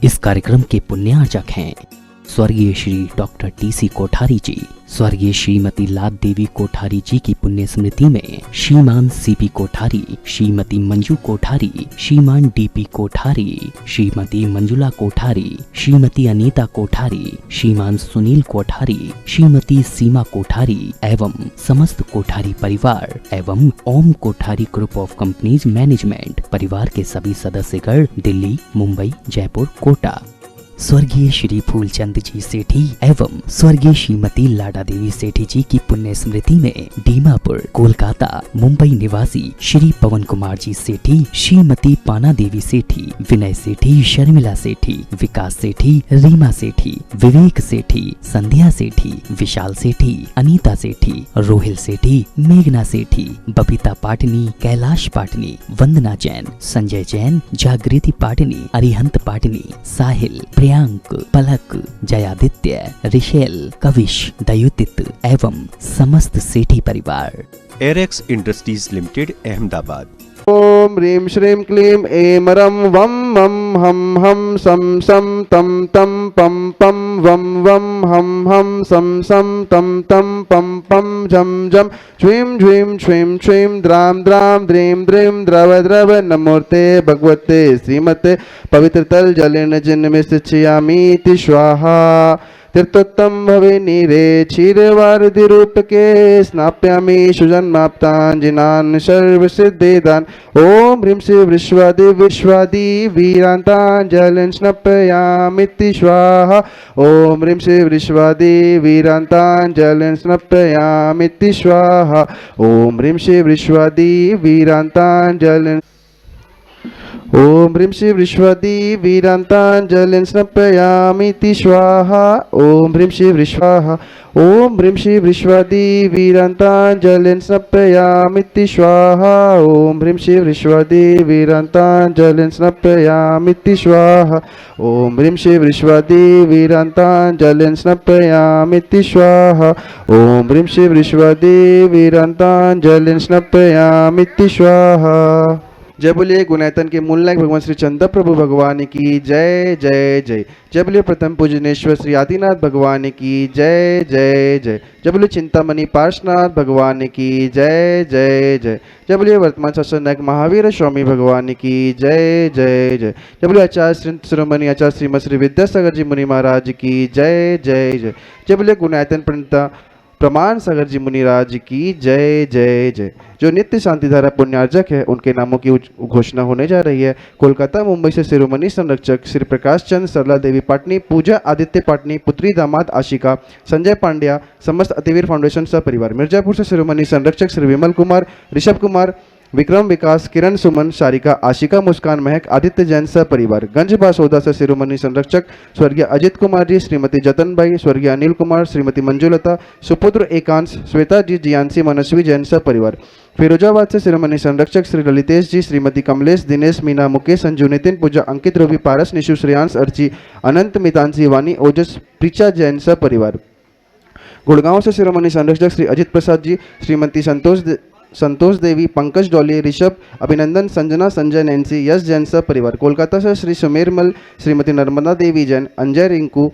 इस कार्यक्रम के पुण्यार्चक हैं स्वर्गीय श्री डॉक्टर टी.सी. कोठारी जी, स्वर्गीय श्रीमती लाद देवी कोठारी जी की पुण्य स्मृति में श्रीमान सी.पी. कोठारी, श्रीमती मंजू कोठारी, श्रीमान डी.पी. कोठारी, श्रीमती मंजुला कोठारी, श्रीमती अनीता कोठारी, श्रीमान सुनील कोठारी, श्रीमती सीमा कोठारी एवं समस्त कोठारी परिवार एवं Om Kothari group of companies management परिवार के सभी सदस्यगण दिल्ली, मुंबई, जयपुर, कोटा, स्वर्गीय श्री फूलचंद जी सेठी एवं स्वर्गीय श्रीमती लाडा देवी सेठी जी की पुण्य स्मृति में दीमापुर, कोलकाता, मुंबई निवासी श्री पवन कुमार जी सेठी, श्रीमती पाना देवी सेठी, विनय सेठी, शर्मिला सेठी, विकास सेठी, रीमा सेठी, विवेक सेठी, संध्या सेठी, विशाल सेठी, अनीता सेठी, रोहिल सेठी, मेघना सेठी, बबीता पाटनी, कैलाश पाटनी, वंदना जैन, संजय जैन, जागृति पाटनी, अरिहंत पाटनी, साहिल, प्रियांक, पलक, जयादित्य, रिशेल, कविश, दयुतित एवं समस्त सेठी परिवार। Arex industries limited, Ahmedabad. ओम ह्रीं श्रीं क्लीं ऐं रं वं मं हम हम सम सम तम तम पम पम वम वम हम हम सम सम तम तम पम पम झम झम ह्रीं ह्रीं श्रीं श्रीं द्रां द्रां द्रीं द्रीं द्रव द्रव नमोर्ते भगवते श्रीमते पवित्रतल जलेन जिन्मिश्चियामीति स्वाहा। तीर्थोत्तम भवे नीरे क्षीरवारिधिरूपके स्नाप्यामि सुजन्माप्ताञ्जिनान् सर्वसिद्धिदान्। ओम ह्रीं श्री विश्वादि विश्वादि वीरान्ताञ्जलिं स्नपयामीति स्वाहा। ओम ह्रीं श्री विश्वादि वीरान्ताञ्जलिं स्नपयामीति स्वाहा। ओम ह्रीं श्री विश्वादि वीरान्ताञ्जलिं ओम ह्रीं श्री विश्वादि वीरान्ताञ्जलिं स्नपयामीति स्वाहा। ओम ह्रीं श्री विश्वाहा। ओम ह्रीं श्री विश्वादि वीरान्ताञ्जलिं स्नपयामीति स्वाहा। ओम ह्रीं श्री विश्वादि वीरान्ताञ्जलिं स्नपयामीति स्वाहा। ओम ह्रीं श्री विश्वादि वीरान्ताञ्जलिं स्नपयामीति स्वाहा। ओम ह्रीं श्री विश्वादि वीरान्ताञ्जलिं स्नपयामीति स्वाहा। जय बोलिए गुणायतन के मूल नायक भगवान श्री चंद्र प्रभु भगवान की जय जय जय। जय बोलिए प्रथम पूजनेश्वर श्री आदिनाथ भगवान की जय जय जय। जय बोलिए चिंतामणि पार्श्वनाथ भगवान की जय जय जय। जय बोलिए वर्तमान शासन नायक महावीर स्वामी भगवान की जय जय जय। जय बोलिए आचार्य श्री शिरोमणि आचार्य श्रीमद श्री विद्यासागर जी मुनि महाराज की जय जय जय। जय बोलिए गुणायतन प्रणेता प्रमाण सागर जी मुनिराज की जय जय जय। जो नित्य शांतिधारा पुण्यार्जक है उनके नामों की घोषणा होने जा रही है। कोलकाता मुंबई से शिरोमणि संरक्षक श्री प्रकाश चंद सरला देवी पाटनी, पूजा आदित्य पाटनी, पुत्री दामाद आशिका, संजय पांड्या, समस्त अतिवीर फाउंडेशन सपरिवार। मिर्जापुर से शिरोमणि संरक्षक श्री विमल कुमार, ऋषभ कुमार, विक्रम, विकास, किरण, सुमन, सारिका, आशिका, मुस्कान, महक, आदित्य जैन परिवार। गंज बासोदा से शिरोमणि संरक्षक स्वर्गीय अजित कुमार जी, श्रीमती जतनबाई, स्वर्गीय अनिल कुमार, श्रीमती मंजुलता, सुपुत्र एकांश, श्वेता जी, जियांसी, मनस्वी जैन परिवार। फिरोजाबाद से शिरोमणि संरक्षक श्री ललितेश जी, श्रीमती कमलेश, दिनेश, मीना, मुकेश, संजू, नितिन, पूजा, अंकित, रवि, पारस, निशु, श्रेयांश, अर्ची, अनंत, मितांशी, वानी, ओजस, प्रीचा जैन परिवार। गुड़गांव से शिरोमणि संरक्षक श्री अजित प्रसाद जी, श्रीमती संतोष देवी, पंकज डोली, ऋषभ, अभिनंदन, संजना, संजय, नैन्सी, यश जैन परिवार। कोलकाता से श्री सुमेरमल, श्रीमती नर्मदा देवी जैन, अंजय, रिंकू,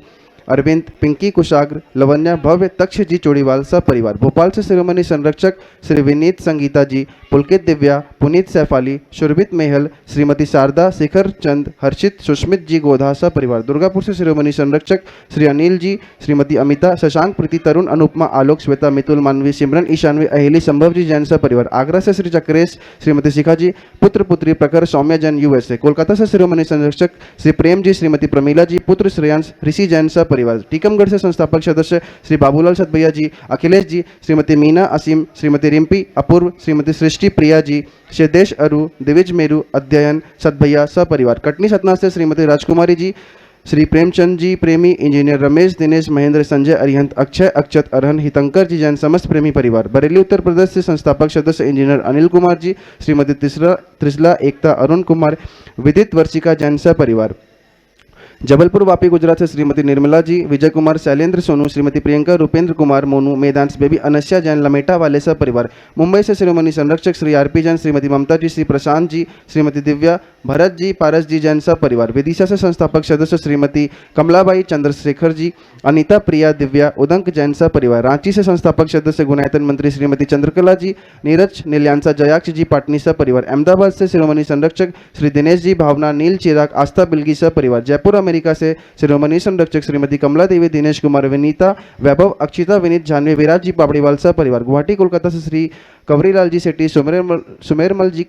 अरविंद, पिंकी, कुशाग्र, लवन्या, भव्य, तक्ष जी चोड़ीवाल परिवार। भोपाल से शिरोमणि संरक्षक श्री विनीत, संगीता जी, पुलकित, दिव्या, पुनीत, सैफाली, शुरभित, मेहल, श्रीमती शारदा, शिखर चंद, हर्षित, सुष्मित जी गोधा परिवार। दुर्गापुर से शिरोमणि संरक्षक श्री अनिल जी, श्रीमती अमिता, शशांक, प्रीति, तरुण, अनुपमा, आलोक, श्वेता, मितुल, मानवी, सिमरन, ईशानवी, अहिली, संभव जी जैन परिवार। आगरा से श्री चक्रेश, श्रीमती शिखा जी, पुत्र पुत्री प्रखर, सौम्या जैन USA। कोलकाता से शिरोमणि संरक्षक श्री प्रेम जी, श्रीमती प्रमीला जी, पुत्र श्रेयांश, ऋषि जैन परिवार। टीकमगढ़ से संस्थापक सदस्य श्री बाबूलाल सतभैया जी, अखिलेश जी, श्रीमती मीना, असीम, श्रीमती रिम्पी, अपूर्व, श्रीमती सृष्टि, प्रिया जी, शेदेश अरु, दिविज मेरू, अध्ययन, सतभैया परिवार। कटनी सतना से श्रीमती राजकुमारी जी, श्री प्रेमचंद जी, प्रेमी, इंजीनियर रमेश, दिनेश, महेंद्र, संजय, अरिहंत, अक्षय, अक्षत, अरहन, हितंकर जी जैन समस्त प्रेमी परिवार। बरेली उत्तर प्रदेश से संस्थापक सदस्य इंजीनियर अनिल कुमार जी, श्रीमती त्रिशला, एकता, अरुण कुमार, विदित, वर्षिका जैन परिवार। जबलपुर वापी गुजरात से श्रीमती निर्मला जी, विजय कुमार, शैलेंद्र सोनू, श्रीमती प्रियंका, रुपेंद्र कुमार, मोनू, मेदांश बेबी, अनस्या जैन, लमेटा वाले सब परिवार। मुंबई से शिरोमणि संरक्षक श्री आरपी जैन, श्रीमती ममता जी, श्री प्रशांत जी, श्रीमती दिव्या, भरत जी, पारस जी जैन सब परिवार। विदिशा से संस्थापक सदस्य श्रीमती कमलाबाई, चंद्रशेखर जी, अनिता, प्रिया, दिव्या, उदंक जैन सब परिवार। रांची से संस्थापक सदस्य गुणायतन मंत्री श्रीमती चंद्रकला जी, नीरज, नीलियांसा, जयाक्ष जी, पाटनी सब परिवार। अहमदाबाद से शिरोमणि संरक्षक श्री दिनेश जी, भावना, नील, चिराग, आस्था, बिल्गी सब परिवार। जयपुर अमेरिका से शिरोमणि संरक्षक श्रीमती कमला देवी, दिनेश कुमार, विनीता, वैभव, अक्षिता, विनीत, जानवी, विराज जी, पापड़ीवाल सब परिवार। गुवाहाटी कोलकाता से श्री कवरीलाल जी सेठी, सुमेरमल जी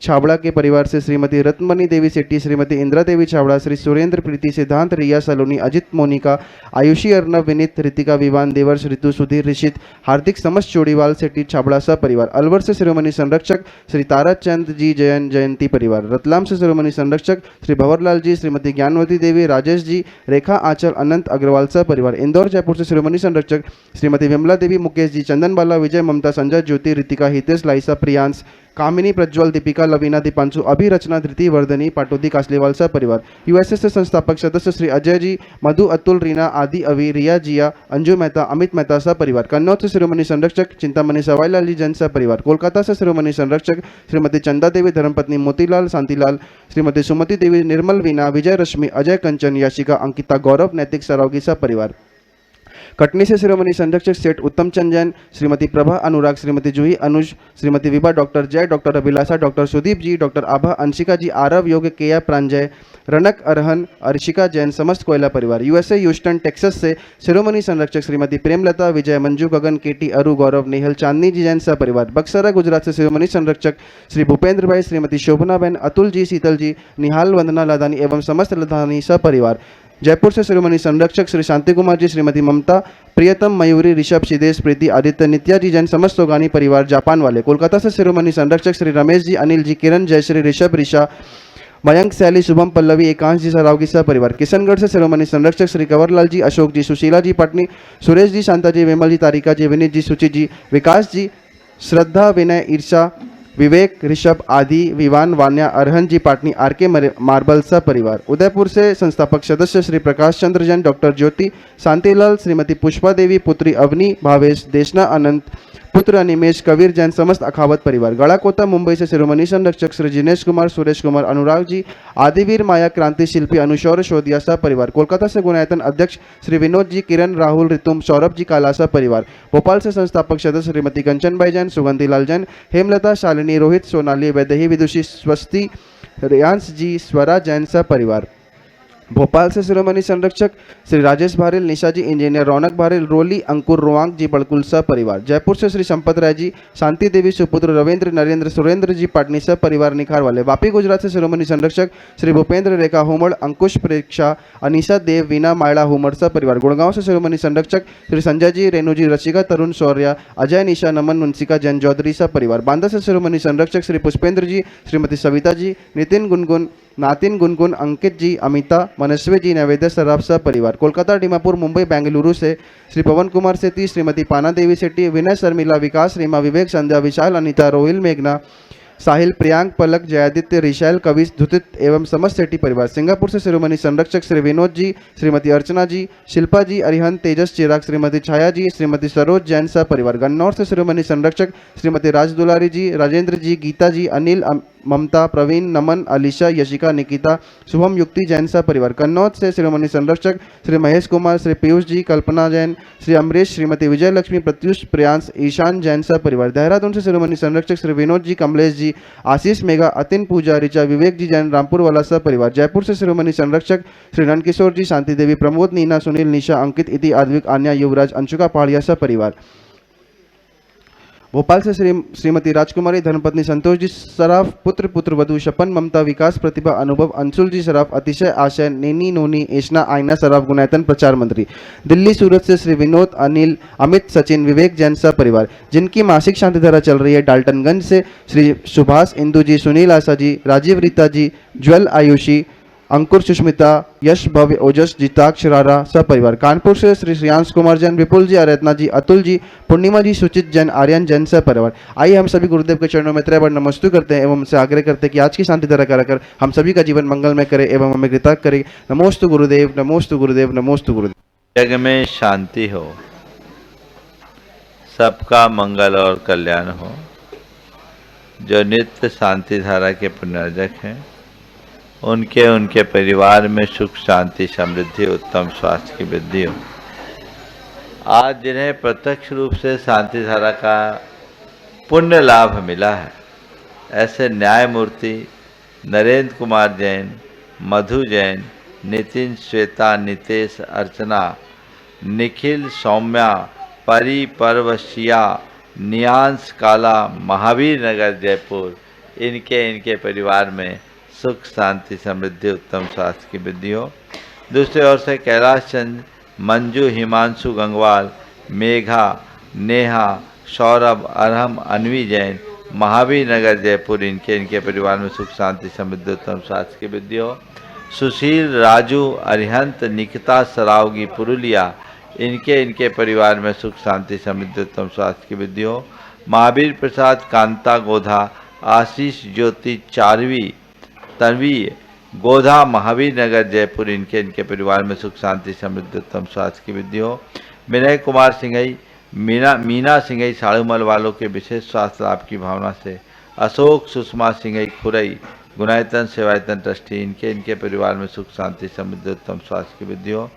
छाबड़ा के परिवार से श्रीमती रत्नमणि देवी सेठी, श्रीमती इंदिरा देवी छाबड़ा, श्री सुरेंद्र, प्रीति, सिद्धांत, रिया, सलोनी, अजित, मोनिका, आयुषी, अर्नव, विनीत, रितिका, विवान, देवर्ष, ऋतु, सुधीर, ऋषित, हार्दिक, समस्त चोड़ीवाल सेठी छाबड़ा सब परिवार। अलवर से शिरोमणि संरक्षक श्री तारा चंद जी, जयंती परिवार। रतलाम से शिरोमणि संरक्षक श्री भंवरलाल जी, श्रीमती ज्ञानवती देवी, राजेश जी, रेखा, आंचल, अनंत अग्रवाल सब परिवार। इंदौर जयपुर से शिरोमणि संरक्षक श्रीमती विमला देवी, मुकेश जी, चंदन बाला, विजय, ममता, संजय, ज्योति, रितिका, हितेश, लाइसा, प्रियांश, कामिनी, प्रज्वल, दीपिका, लवीना, दीपांशु, अभि, रचना, धृति, वर्धनी, पाटोदी, कासलीवाल सा परिवार। यूएसए से संस्थापक सदस्य श्री अजय जी, मधु, अतुल, रीना, आदि, अवि, रिया, जिया, अंजू मेहता, अमित मेहता सा परिवार। कन्नौज से शिरोमणि संरक्षक चिंतामणि सवाईलाल जी जैन सा परिवार। कोलकाता से शिरोमणि संरक्षक श्रीमती चंदा देवी, धर्मपत्नी मोतीलाल, शांतिलाल, श्रीमती सुमति देवी, निर्मल, वीना, विजय रश्मि, अजय कंचन, याशिका, अंकिता, गौरव, नैतिक, सरावगी सा परिवार। कटनी से शिरोमणि संरक्षक सेठ उत्तम चंद जैन, श्रीमती प्रभा अनुराग, श्रीमती जूही अनुज, श्रीमती विभा, डॉक्टर जय, डॉक्टर अभिलाषा, डॉक्टर सुदीप जी, डॉक्टर आभा, अंशिका जी, आरव, योग, केया, प्रांजय, रनक, अरहन, अर्शिका जैन, समस्त कोयला परिवार। यूएसए ह्यूस्टन टेक्सास से शिरोमणि संरक्षक श्रीमती प्रेमलता, विजय, मंजू, गगन, केटी, अरु, गौरव, नेहल, चांदनी जी जैन सा परिवार। बक्सरा गुजरात से शिरोमणि संरक्षक श्री भूपेंद्र भाई, श्रीमती शोभनाबेन, अतुल जी, शीतल जी, निहाल, वंदना, लदानी एवं समस्त लदानी सा परिवार। जयपुर से शिरोमणि संरक्षक श्री शांति कुमार जी, श्रीमती ममता, प्रियतम, मयूरी, ऋषभ, सिदेश, प्रीति, आदित्य, नित्या जी जैन, समस्त सोगानी परिवार जापान वाले। कोलकाता से शिरोमणि संरक्षक श्री रमेश जी, अनिल जी, किरण, जयश्री, ऋषभ, ऋषा, मयंक, शैली, शुभम, पल्लवी, एकांश जी, सरावगी सा परिवार। किशनगढ़ से शिरोमणि संरक्षक श्री कंवरलाल जी, अशोक जी, सुशीला जी, पटनी, सुरेश जी, शांता जी, विमल जी, तारिका जी, विनीत जी, सुचि जी, विकास जी, श्रद्धा, विनय, ईर्षा, विवेक, ऋषभ, आदि, विवान, वान्या, अरहन जी, पाटनी, आर के मार्बल सा परिवार। उदयपुर से संस्थापक सदस्य श्री प्रकाश चंद्र जैन, डॉक्टर ज्योति, शांतिलाल, श्रीमती पुष्पा देवी, पुत्री अवनी, भावेश, देशना, अनंत, पुत्र अनिमेश, कबीर जैन, समस्त अखावत परिवार। गड़ाकोटा मुंबई से शिरोमणि संरक्षक श्री जिनेश कुमार, सुरेश कुमार, अनुराग जी, आदिवीर, माया, क्रांति शिल्पी, अनुशौर, शोधिया सा परिवार। कोलकाता से गुणायतन अध्यक्ष श्री विनोद जी, किरण, राहुल, ऋतुम, सौरभ जी, कालासा परिवार। भोपाल से संस्थापक सदस्य श्रीमती कंचनबाई जैन, सुगंधी लाल जैन, हेमलता, शालिनी, रोहित, सोनाली, वैदेही, विदुषी, स्वस्ति, रियांश जी, स्वरा जैन सा परिवार। भोपाल से शिरोमणि संरक्षक श्री राजेश भारेल, निशा जी, इंजीनियर रौनक भारेल, रोली, अंकुर, रोवांग जी, बड़कुल सा परिवार। जयपुर से श्री संपत राय जी, शांति देवी, सुपुत्र रविंद्र, नरेंद्र, सुरेंद्र जी, पाटनी सब परिवार निखार वाले। वापी गुजरात से शिरोमणि संरक्षक श्री भूपेंद्र, रेखा हुमड़, अंकुश, प्रेक्षा, अनिशा देव, वीना, मायड़ा हुमड़ सब परिवार। गुड़गांव से शिरोमणि संरक्षक श्री संजय जी, रेणु जी, रसिका, तरुण, शौर्या, अजय, निशा, नमन, मुंसिका जैन, चौधरी सब परिवार। बांदा से शिरोमणि संरक्षक श्री पुष्पेंद्र जी, श्रीमती सविता जी, नितिन, गुनगुन, नातिन, गुनगुन, अंकित जी, अमिता, मनस्वी जी, नैवेद्य, सराफ सा परिवार। कोलकाता, डिमापुर, मुंबई, बेंगलुरु से श्री पवन कुमार सेठी, श्रीमती पाना देवी सेठी, विनय, शर्मिला, विकास, रीमा, विवेक, संध्या, विशाल, अनिता, रोहिल, मेघना, साहिल, प्रियांक, पलक, जयादित्य, ऋषैल, कविश, धुतित एवं समस्त सेठी परिवार। सिंगापुर से शिरोमणि संरक्षक श्री विनोद जी, श्रीमती अर्चना जी, शिल्पा जी, अरिहंत, तेजस, चिराग, श्रीमती छाया जी, श्रीमती सरोज जैन सा परिवार। गन्नौर से शिरोमणि संरक्षक श्रीमती राज दुलारी जी, राजेंद्र जी, गीता जी, अनिल, ममता, प्रवीण, नमन, अलीशा, यशिका, निकिता, शुभम, युक्ति जैन सा परिवार। कन्नौज से शिरोमणि संरक्षक श्री महेश कुमार, श्री पीयूष जी, कल्पना जैन, श्री अमरीश, श्रीमती विजय लक्ष्मी, प्रत्युष, प्रियांश, ईशान जैन सा परिवार। देहरादून से शिरोमणि संरक्षक श्री विनोद जी, कमलेश जी, आशीष, मेघा, अतिन, पूजा, ऋचा, विवेक जी जैन, रामपुर वाला सा परिवार। जयपुर से शिरोमणि संरक्षक श्री नंदकिशोर जी, शांति देवी, प्रमोद, नीना, सुनील, निशा, अंकित, इति, आद्विक, आन्या, युवराज, अंशुका पहाड़िया सा परिवार। भोपाल से श्रीमती राजकुमारी, धर्मपत्नी संतोष जी सराफ, पुत्र, पुत्र वधु शपन, ममता, विकास, प्रतिभा, अनुभव, अंशुल जी सराफ, अतिशय, आशय, नेनी, नोनी, एशना, आयना सराफ, गुणायतन प्रचार मंत्री। दिल्ली सूरत से श्री विनोद, अनिल, अमित, सचिन, विवेक जैन सा परिवार। जिनकी मासिक शांति धारा चल रही है डाल्टनगंज से श्री सुभाष, इंदू जी, सुनील, आशा जी, राजीव, रीता जी, ज्वल, आयुषी, अंकुर सुष्मिता यश भव्य ओजस जिताक्ष रारा सपरिवार। कानपुर से श्री श्रेयांश कुमार जैन, विपुल जी, आराधना जी, अतुल जी, पूर्णिमा जी, सुचित जैन, आर्यन जैन सपरिवार। आइए हम सभी गुरुदेव के चरणों में त्रय बार नमस्तु करते हैं एवं उनसे आग्रह करते हैं कि आज की शांति धारा कराकर हम सभी का जीवन मंगलमय करे एवं हमें कृतज्ञ करे। नमोस्तु गुरुदेव, नमोस्तु गुरुदेव, नमोस्तु गुरुदेव। जग में शांति हो, सबका मंगल और कल्याण हो। जो नित्य शांति धारा के पुनर्जक हैं उनके उनके परिवार में सुख शांति समृद्धि उत्तम स्वास्थ्य की वृद्धि हो। आज जिन्हें प्रत्यक्ष रूप से शांति धारा का पुण्य लाभ मिला है, ऐसे न्यायमूर्ति नरेंद्र कुमार जैन, मधु जैन, नितिन, श्वेता, नितेश, अर्चना, निखिल, सौम्या, परी, पर्वशिया, नियांश, काला, महावीर नगर जयपुर, इनके परिवार में सुख शांति समृद्धि उत्तम स्वास्थ्य की वृद्धि हो। दूसरी ओर से कैलाश चंद, मंजू, हिमांशु गंगवाल, मेघा, नेहा, सौरभ, अरहम, अनवी जैन, महावीर नगर जयपुर, इनके परिवार में सुख शांति समृद्धि उत्तम स्वास्थ्य की वृद्धि हो। सुशील, राजू, अरिहंत, निकिता, सरावगी, पुरुलिया, इनके परिवार में सुख शांति समृद्धि उत्तम स्वास्थ्य की वृद्धि हो। महावीर प्रसाद, कांता, गोधा, आशीष, ज्योति, चारवी, तन्वी, गोधा, महावीर नगर जयपुर, इनके परिवार में सुख शांति समृद्धि उत्तम स्वास्थ्य की वृद्धि हो। विनय कुमार सिंघई, मीना सिंघई, साड़ूमल वालों के विशेष स्वास्थ्य लाभ की भावना से। अशोक, सुषमा सिंघई, खुरई, गुणायतन सेवायतन ट्रस्टी, इनके परिवार में सुख शांति समृद्धि उत्तम स्वास्थ्य की वृद्धि हो।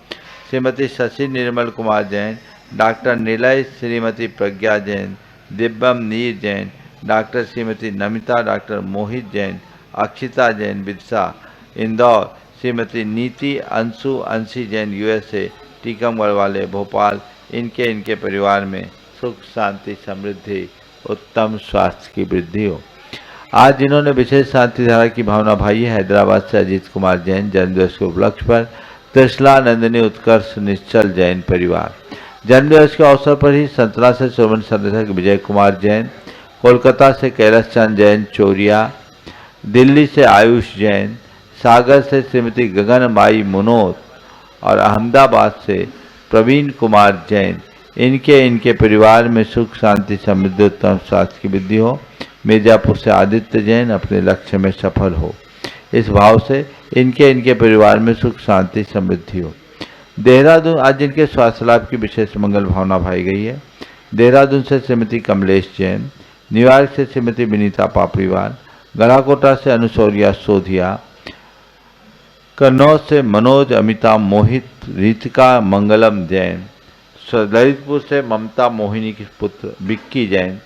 श्रीमती शशि निर्मल कुमार जैन, डॉक्टर निलय, श्रीमती प्रज्ञा जैन, दिव्यम नीर जैन, डॉक्टर श्रीमती नमिता, डॉक्टर मोहित जैन, अक्षिता जैन, विदिशा, इंदौर, श्रीमती नीति, अंशु, अंशी जैन, यूएसए, टीकमगढ़ वाले, भोपाल, इनके परिवार में सुख शांति समृद्धि उत्तम स्वास्थ्य की वृद्धि हो। आज जिन्होंने विशेष शांति धारा की भावना भाई है, हैदराबाद से अजीत कुमार जैन, जन्मदिवस के उपलक्ष्य पर त्रिशला नंदिनी उत्कर्ष निश्चल जैन परिवार। जन्मदिवस के अवसर पर ही संतरा से श्रोमणी संदेशक विजय कुमार जैन, कोलकाता से कैलाश चंद जैन चोरिया, दिल्ली से आयुष जैन, सागर से श्रीमती गगनबाई मुनोद और अहमदाबाद से प्रवीण कुमार जैन, इनके परिवार में सुख शांति समृद्धि उत्तम स्वास्थ्य की वृद्धि हो। मिर्जापुर से आदित्य जैन अपने लक्ष्य में सफल हो, इस भाव से इनके परिवार में सुख शांति समृद्धि हो। देहरादून, आज जिनके स्वास्थ्य लाभ की विशेष मंगल भावना भाई गई है। देहरादून से श्रीमती कमलेश जैन, न्यूयॉर्क से श्रीमती विनीता पापड़ीवाल, गढ़ाकोटा से अनुसौरिया सोधिया, कन्नौज से मनोज, अमिता, मोहित, रीतिका, मंगलम जैन, ललितपुर से ममता मोहिनी के पुत्र बिक्की जैन,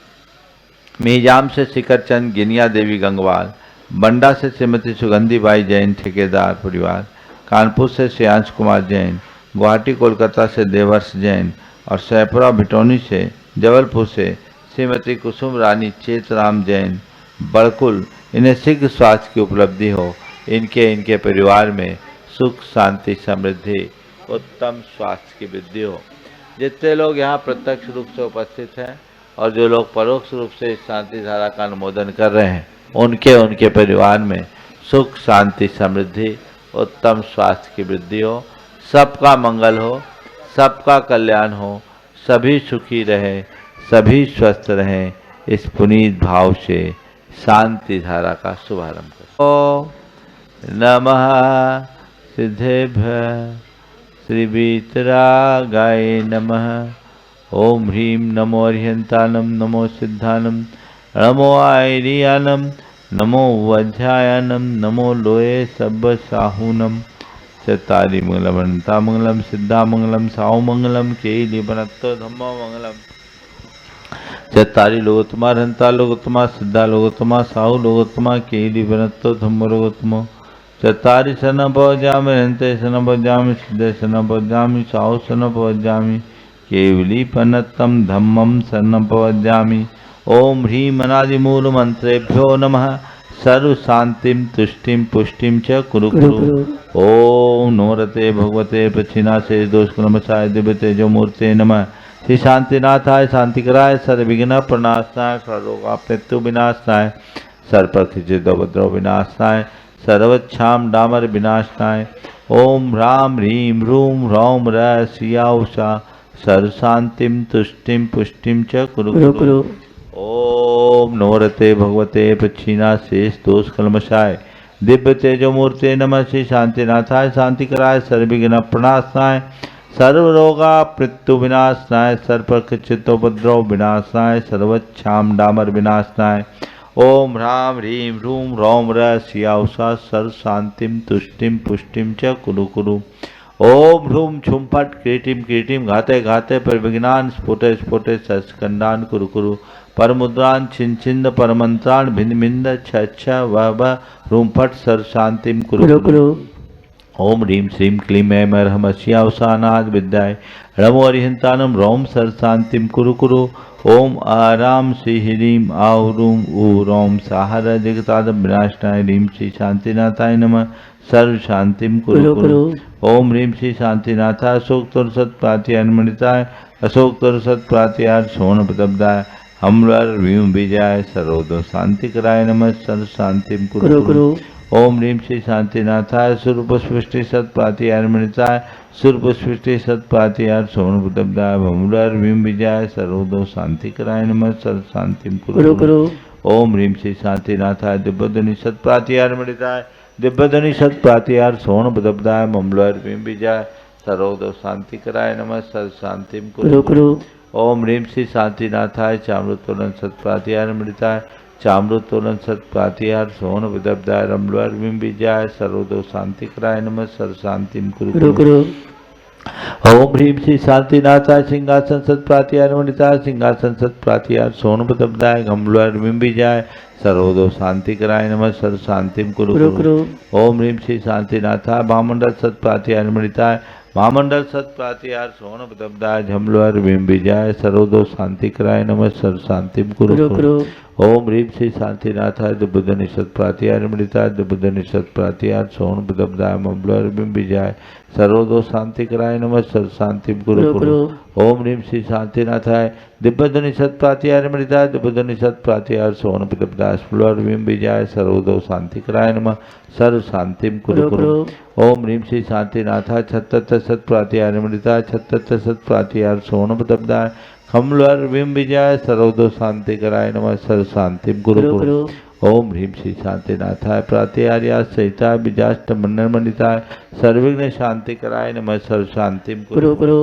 मिहिजाम से शिखर चंद, गिनिया देवी गंगवाल, बंडा से श्रीमती सुगंधी बाई जैन ठेकेदार परिवार, कानपुर से श्रेयांश कुमार जैन, गुवाहाटी कोलकाता से देवर्ष जैन और सैपुरा भिटौनी से जबलपुर से श्रीमती कुसुम रानी चेतराम जैन, बड़कुल, इन्हें शीघ्र स्वास्थ्य की उपलब्धि हो। इनके परिवार में सुख शांति समृद्धि उत्तम स्वास्थ्य की वृद्धि हो। जितने लोग यहाँ प्रत्यक्ष रूप से उपस्थित हैं और जो लोग परोक्ष रूप से इस शांति धारा का अनुमोदन कर रहे हैं, उनके परिवार में सुख शांति समृद्धि उत्तम स्वास्थ्य की वृद्धि हो। सबका मंगल हो, सबका कल्याण हो, सभी सुखी रहें, सभी स्वस्थ रहें, इस पुनीत भाव से शांति धारा का शुभारंभ करें। ओम नमः सिद्धेभ्यः श्री वीतरागाय नमः। ओम ह्रीं नमो अर्हंतानम, नमो सिद्धानम, नमो आयरियानम, नमो वज्रायानम, नमो लोये सब साहूनम। चतारी मंगलम, अनंता मंगलम, सिद्धा मंगलम, साहु मंगलम, केली बनत्तो धम्मो मंगलम। चतारी लोगोत्तमा, अनंता लोगोत्तमा, सिद्धा लोगोत्तमा, साहु लोगोत्तमा, केली बनत्तो धम्मो लोगोत्तमो। चतारी सन भजामि, अनंते सन भजामि, सिद्धे सन भजामि, साहु सन भजामि, केवली पनत्तम धम्मम सन भजामि। ओम ह्रीं अनादि मूल मंत्रेभ्यो नमः। सर्व शांतिम तुष्टिम पुष्टिम च कुरु कुरु। ओम नमोरते भगवते प्रच्छिन्नासे दोष नमसाय दिव्य तेजो मूर्ते नमः। श्री शांतिनाथाय, शांतिकराय, सर्वविघ्न प्रणाशनाय, सर्वरोगापत्यु विनाशनाय, सर्वप्रकृति विनाशनाय, सर्वच्छाम डामर विनाशनाय। ओम ह्रां ह्रीं ह्रूं ह्रौं र श्रियाउषा सर्व शांतिम तुष्टिम पुष्टिम च कुरु कुरु। ओम नवरते भगवते प्रच्छिना शेष दोष कलमशाय दिव्य तेजो मूर्ते नमः श्री शांतिनाथाय शांतिकराय सर्वविघ्न प्रणाशनाय सर्वरोगा मृत्यु विनाशनाय सर्वचित्तोपद्रव विनाशनाय सर्वच्छाम डामर विनाशनाय। ओम ह्रां ह्रीं ह्रूं ह्रौं र श्रियाउषा सर्व शांतिम तुष्टिम पुष्टिम च कुरु कुरु। ओम ह्रूं छुम फट क्रीटिम क्रीटिम घाते घाते पर विज्ञान स्फुटे स्फुटे सस्कंदान कुरु कुरु। परमुद्रान छिन छिंद परमंत्रान भिन्न भिन्न छ छ व ह्रूं फट सर्व शांतिम कुरु कुरु। ओम ह्रीं श्रीं क्लीं ऐं मरहम श्रियावसानाद विद्याय रमो अरिहंतानम रौम सर्व शांतिम कुरु कुरु। ओम आराम श्री ह्रीं आहुरूं ऊ रौम साहर जगताद विनाशनाय ह्रीं श्री शांतिनाथाय नमः सर्व शांतिम कुरु कुरु। ओम ह्रीं श्री शांतिनाथाय अशोक तुरसत प्रातिहार्मणिताय अशोक तुरसत प्रातिहार सोन प्रतब्दाय हमर व्यूम विजय सर्वोदो शांति कराय नमः सर्व शांतिम कुरु कुरु। ओम ह्रीं श्री शांतिनाथाय सुरपुष्पृष्टि सत प्रातिहार्मणिताय सुरपुष्पृष्टि सत प्रातिहार सोन प्रतब्दाय हमर व्यूम विजय सर्वोदो शांति कराय नमः सर्व शांतिम कुरु कुरु। ओम ह्रीं श्री शांतिनाथाय दिव्यध्वनि सत प्रातिहार्मणिताय दिव्यध्वनि सत प्रातिहार सोन प्रतब्दाय ममलर व्यूम विजय सर्वोदो शांति कराय नमः सर्व शांतिम कुरु कुरु। ओम ह्रीं श्री शांतिनाथाय चामृतोलन सत्प्रातिहार मृताय चामृतोलन सत्प्रातिहार सोन विदब्दाय रमलवर विम विजय सर्वोदो शांति कराय नमः सर्व शांतिम कुरु कुरु। ओम ह्रीं श्री शांतिनाथाय सिंहासन सत्प्रातिहार मृताय सिंहासन सत्प्रातिहार सोन विदब्दाय गमलवर विम विजय सर्वोदो शांति कराय नमः सर्व शांतिम कुरु कुरु। ओम ह्रीं श्री शांतिनाथाय महामंडल सत्प्रातिहार मृताय महामंडल सत्प्रातिहार सोन प्रतब्दाय झमलवर विम विजय सर्वोदो शांति कराय नमः सर्व शांतिम कुरु कुरु। ओम ह्रीं श्री शांतिनाथाय दिव्यध्वनि सत्प्रातिहार मृताय दिव्यध्वनि सत्प्रातिहार सोन प्रतब्दाय ममलवर विम विजय सर्वोदो शांति कराय नमः सर्व शांतिम कुरु कुरु। ओम ह्रीं श्री शांतिनाथाय दिव्यध्वनि सत्प्रातिहार मृताय दिव्यध्वनि सत्प्रातिहार सोन प्रतब्दाय ममलवर विम विजय सर्वोदो शांति कराय नमः सर्व शांतिम कुरु कुरु। ओम ह्रीं श्री शांतिनाथाय छत्तर सत्प्रातिहार मृताय छत्तर सत्प्रातिहार सोन प्रतब्दाय खमलवर विम विजय सर्वोदो शांति कराय नमः सर्व शांतिम कुरु कुरु। ओम ह्रीं श्री शांतिनाथाय प्रातिहार्या सहिता बीजाष्ट मंडल मंडिताय सर्वविघ्न शांति कराय नमः सर्व शांतिम कुरु कुरु।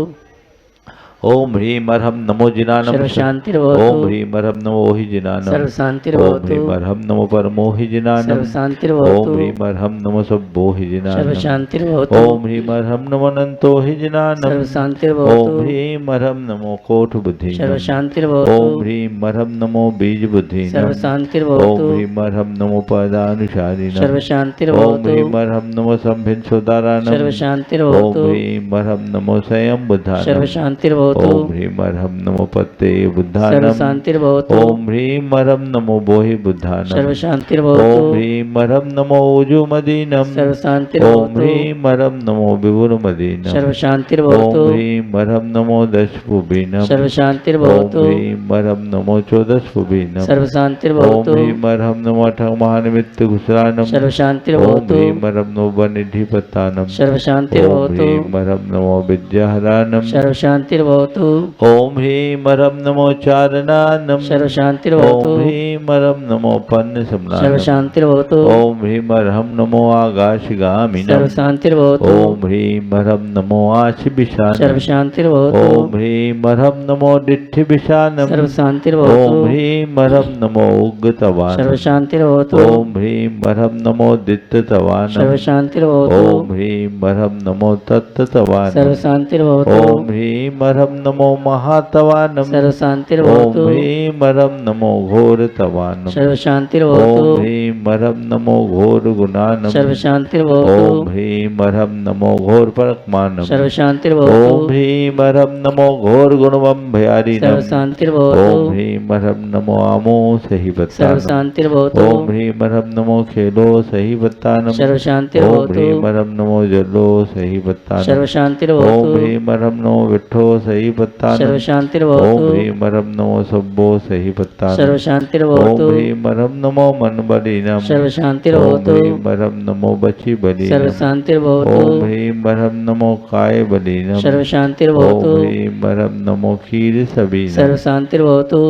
ओम ह्रीं अर्हं नमो जिनानम सर्व शांतिर्भवतु। ओम ह्रीं अर्हं नमो हि जिनानम सर्व शांतिर्भवतु। ओम ह्रीं अर्हं नमो परमो हि जिनानम सर्व शांतिर्भवतु। ओम ह्रीं अर्हं नमो सब्बो हि जिनानम सर्व शांतिर्भवतु। ओम ह्रीं अर्हं नमो अनंतो हि जिनानम सर्व शांतिर्भवतु। ओम ह्रीं अर्हं नमो कोट बुद्धि सर्व शांतिर्भवतु। ओम ह्रीं अर्हं नमो बीज बुद्धि सर्व शांतिर्भवतु। ओम ह्रीं अर्हं नमो पदानुसारिणम सर्व शांतिर्भवतु। ओम ह्रीं अर्हं नमो संभिन सोदाराणम सर्व शांतिर्भवतु। ओम ह्रीं अर्हं नमो स्वयं बुद्धानम सर्व शांतिर्भवतु। ओम ह्रीं अर्हं नमो पते सर्व बुद्धानम शांतिर्भवतु। ओम ह्रीं अर्हं नमो बोहि बुद्धानम सर्व शांतिर्भवतु। ओम ह्रीं अर्हं नमो उजुमदीनम सर्व ओम शांतिर्भवतु। ह्रीं अर्हं नमो विभुरमदीनम सर्व शांतिर्भवतु। ओम ह्रीं अर्हं नमो दशभुविनम सर्व शांतिर्भवतु। ओम ह्रीं अर्हं नमो चौदशभुविनम सर्व शांतिर्भवतु। ओम ह्रीं अर्हं नमो अठमहानिमित्त घुसरानम सर्व ओम शांतिर्भवतु। ह्रीं अर्हं नमो वनिधिपत्तानम सर्व ओम शांतिर्भवतु। ह्रीं अर्हं नमो विद्याहरानम सर्व शांतिर्भवतु। ओम ह्रीं अर्हं नमो चारणानम सर्व शांतिर्भवतु। ओम ह्रीं अर्हं नमो पन्न सर्व समनानम शांतिर्भवतु। ओम ह्रीं अर्हं नमो आकाशगामिनम सर्व शांतिर्भवतु। ओम ह्रीं अर्हं नमो आशिविशानम सर्व शांतिर्भवतु। ओम ह्रीं अर्हं नमो दिठ्ठिविशानम सर्व शांतिर्भवतु। ओम ह्रीं अर्हं नमो उग्गतवानम सर्व शांतिर्भवतु। ओम ह्रीं अर्हं नमो दित्ततवानम सर्व शांतिर्भवतु। ओम ह्रीं अर्हं नमो तत्ततवानम सर्व शांतिर्भवतु। ओम ह्रीं अर्हं नमो महातवानम सर्व शांतिर्भवतु। ओम ह्रीं अर्हं नमो घोरतवानम सर्व शांतिर्भवतु। ओम ह्रीं अर्हं नमो घोर गुणानम सर्व शांतिर्भवतु। ओम ह्रीं अर्हं नमो घोर परकमानम सर्व ओम शांतिर्भवतु। ह्रीं अर्हं नमो घोर गुणवम सर्व भयारिणम शांतिर्भवतु। ओम ह्रीं अर्हं नमो आमो सही सर्व बत्तानम शांतिर्भवतु। ओम ह्रीं अर्हं नमो खेलो सही बत्तानम सर्व ओम शांतिर्भवतु। ह्रीं अर्हं नमो जलो सही बत्तानम सर्व ओम शांतिर्भवतु। ह्रीं अर्हं नमो विठ्ठो सही सही पत्ता सर्व ओम शांतिर्भवतु ह्रीं मरम नमो सब्बो सही पत्ता सर्व ओम शांतिर्भवतु ह्रीं मरम नमो मन बलिनम सर्व ओम शांतिर्भवतु ह्रीं मरम नमो बची सर्व बलिनम शांतिर्भवतु ओम ह्रीं मरम नमो काय बलिनम सर्व ओम शांतिर्भवतु ह्रीं मरम नमो क्षीर सबीनम सर्व शांतिर्भवतु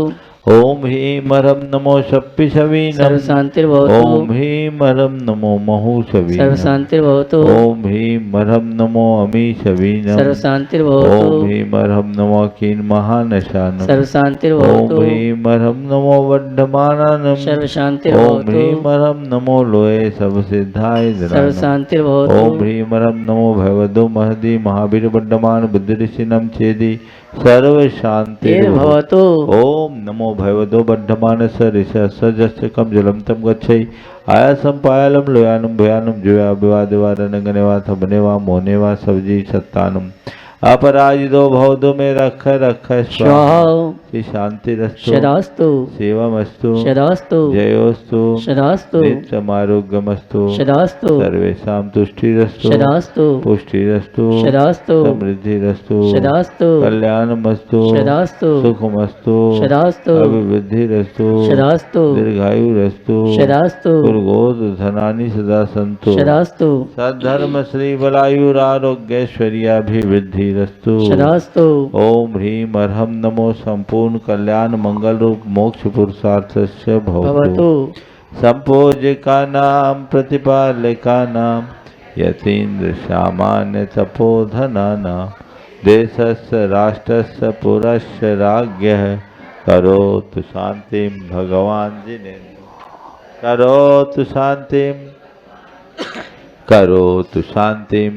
ओम ह्रीं मरम नमो शप्पि सर्व शवीनम शांतिर्भवतु ओम ह्रीं मरम नमो महू सर्व शवीनम शांतिर्भवतु ओम ह्रीं मरम नमो अमी शवीनम सर्व शांतिर्भवतु ओम ह्रीं मरम नमो कीन महानशानम सर्व ओम शांतिर्भवतु ह्रीं मरम नमो वड्ढमाननम सर्व ओम शांतिर्भवतु ह्रीं मरम नमो लोये सब सिद्धाय सर्व धरानम ओम शांतिर्भवतु ह्रीं मरम नमो भगवतो महदी महावीर वड्ढमान बुद्धिऋषिनम छेदी सर्व शांति भवतु ओम नमो भगवतो बद्धमान सजस्य कम जलम तम गच्छै आयासम पायालम लोयानम भयानम जुया विवादेवा रणगनेवा थबनेवा मोनेवा सब्जी सत्तानम अपराजितो भवतो में रख स्वाहा श्री शांति रस्तु सदास्तु सेवमस्तु सदास्तु जयोस्तु सदास्तु नित्यमारोग्यमस्तु सदास्तु सर्वेषां तुष्टिरस्तु सदास्तु पुष्टिरस्तु सदास्तु समृद्धिरस्तु सदास्तु कल्याणमस्तु सदास्तु सुखमस्तु सदास्तु अभिवृद्धिरस्तु सदास्तु दीर्घायुरस्तु सदास्तु कुलगोत्र धनानि सदा सन्तु सदास्तु सद्धर्म श्री बलायुरारोग्यैश्वर्याभिवृद्धिरस्तु सदास्तु ओम ह्रीं अर्हं नमो संपूर्ण कल्याण मंगल रूप मोक्ष पुरुषार्थस्य भवतु भवतु संपूज्यकानां प्रतिपालकानां यतीन्द्र सामान्य तपोधनानां देशस्य राष्ट्रस्य पुरस्य राज्ञः करोतु शांतिं भगवान् जिनेन्द्र करोतु शांतिं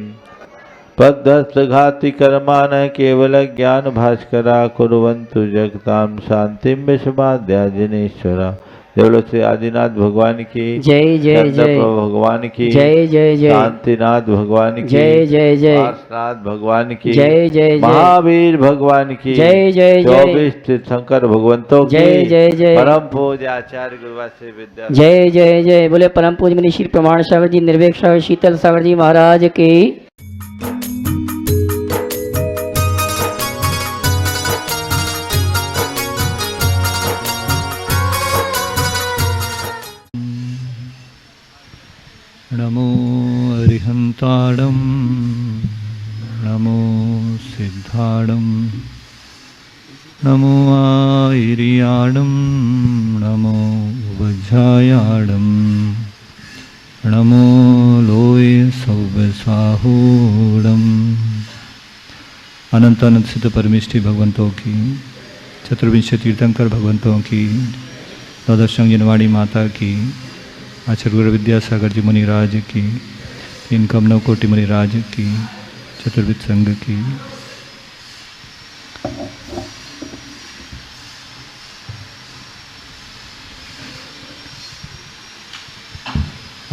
पद्धस्तघाति कर्मान केवल ज्ञान भास्करा कुर्वन्तु जगतां शांतिं विषमाद्या जिनेश्वरा। बोलो श्री आदिनाथ भगवान की जय जय जय चंद्रप्रभु भगवान की जय जय जय शांतिनाथ भगवान की जय जय जय पार्श्वनाथ भगवान की जय जय जय महावीर भगवान की जय जय जय 24 तीर्थंकर भगवंतों की जय जय जय परम पूज्य आचार्य गुरुवासी विद्या जय जय जय बोले परम पूज्य मुनि श्री प्रमाण सागर जी निर्वेक सागर शीतल सागर जी महाराज की नमो अरिहंताणं नमो सिद्धाणं नमो आयर्याणं नमो वज्रायाणं नमो लोय सौवसाहूणम्। अनंत अनंत सिद्ध परमेष्ठी भगवंतों की, चतुर्विंश तीर्थंकर भगवंतों की, द्वादश अंजनवाड़ी माता की, आचार्य गुरु विद्यासागर जी मुनिराज की, इन कमनव कोटि मुनिराज की, चतुर्विद संघ की,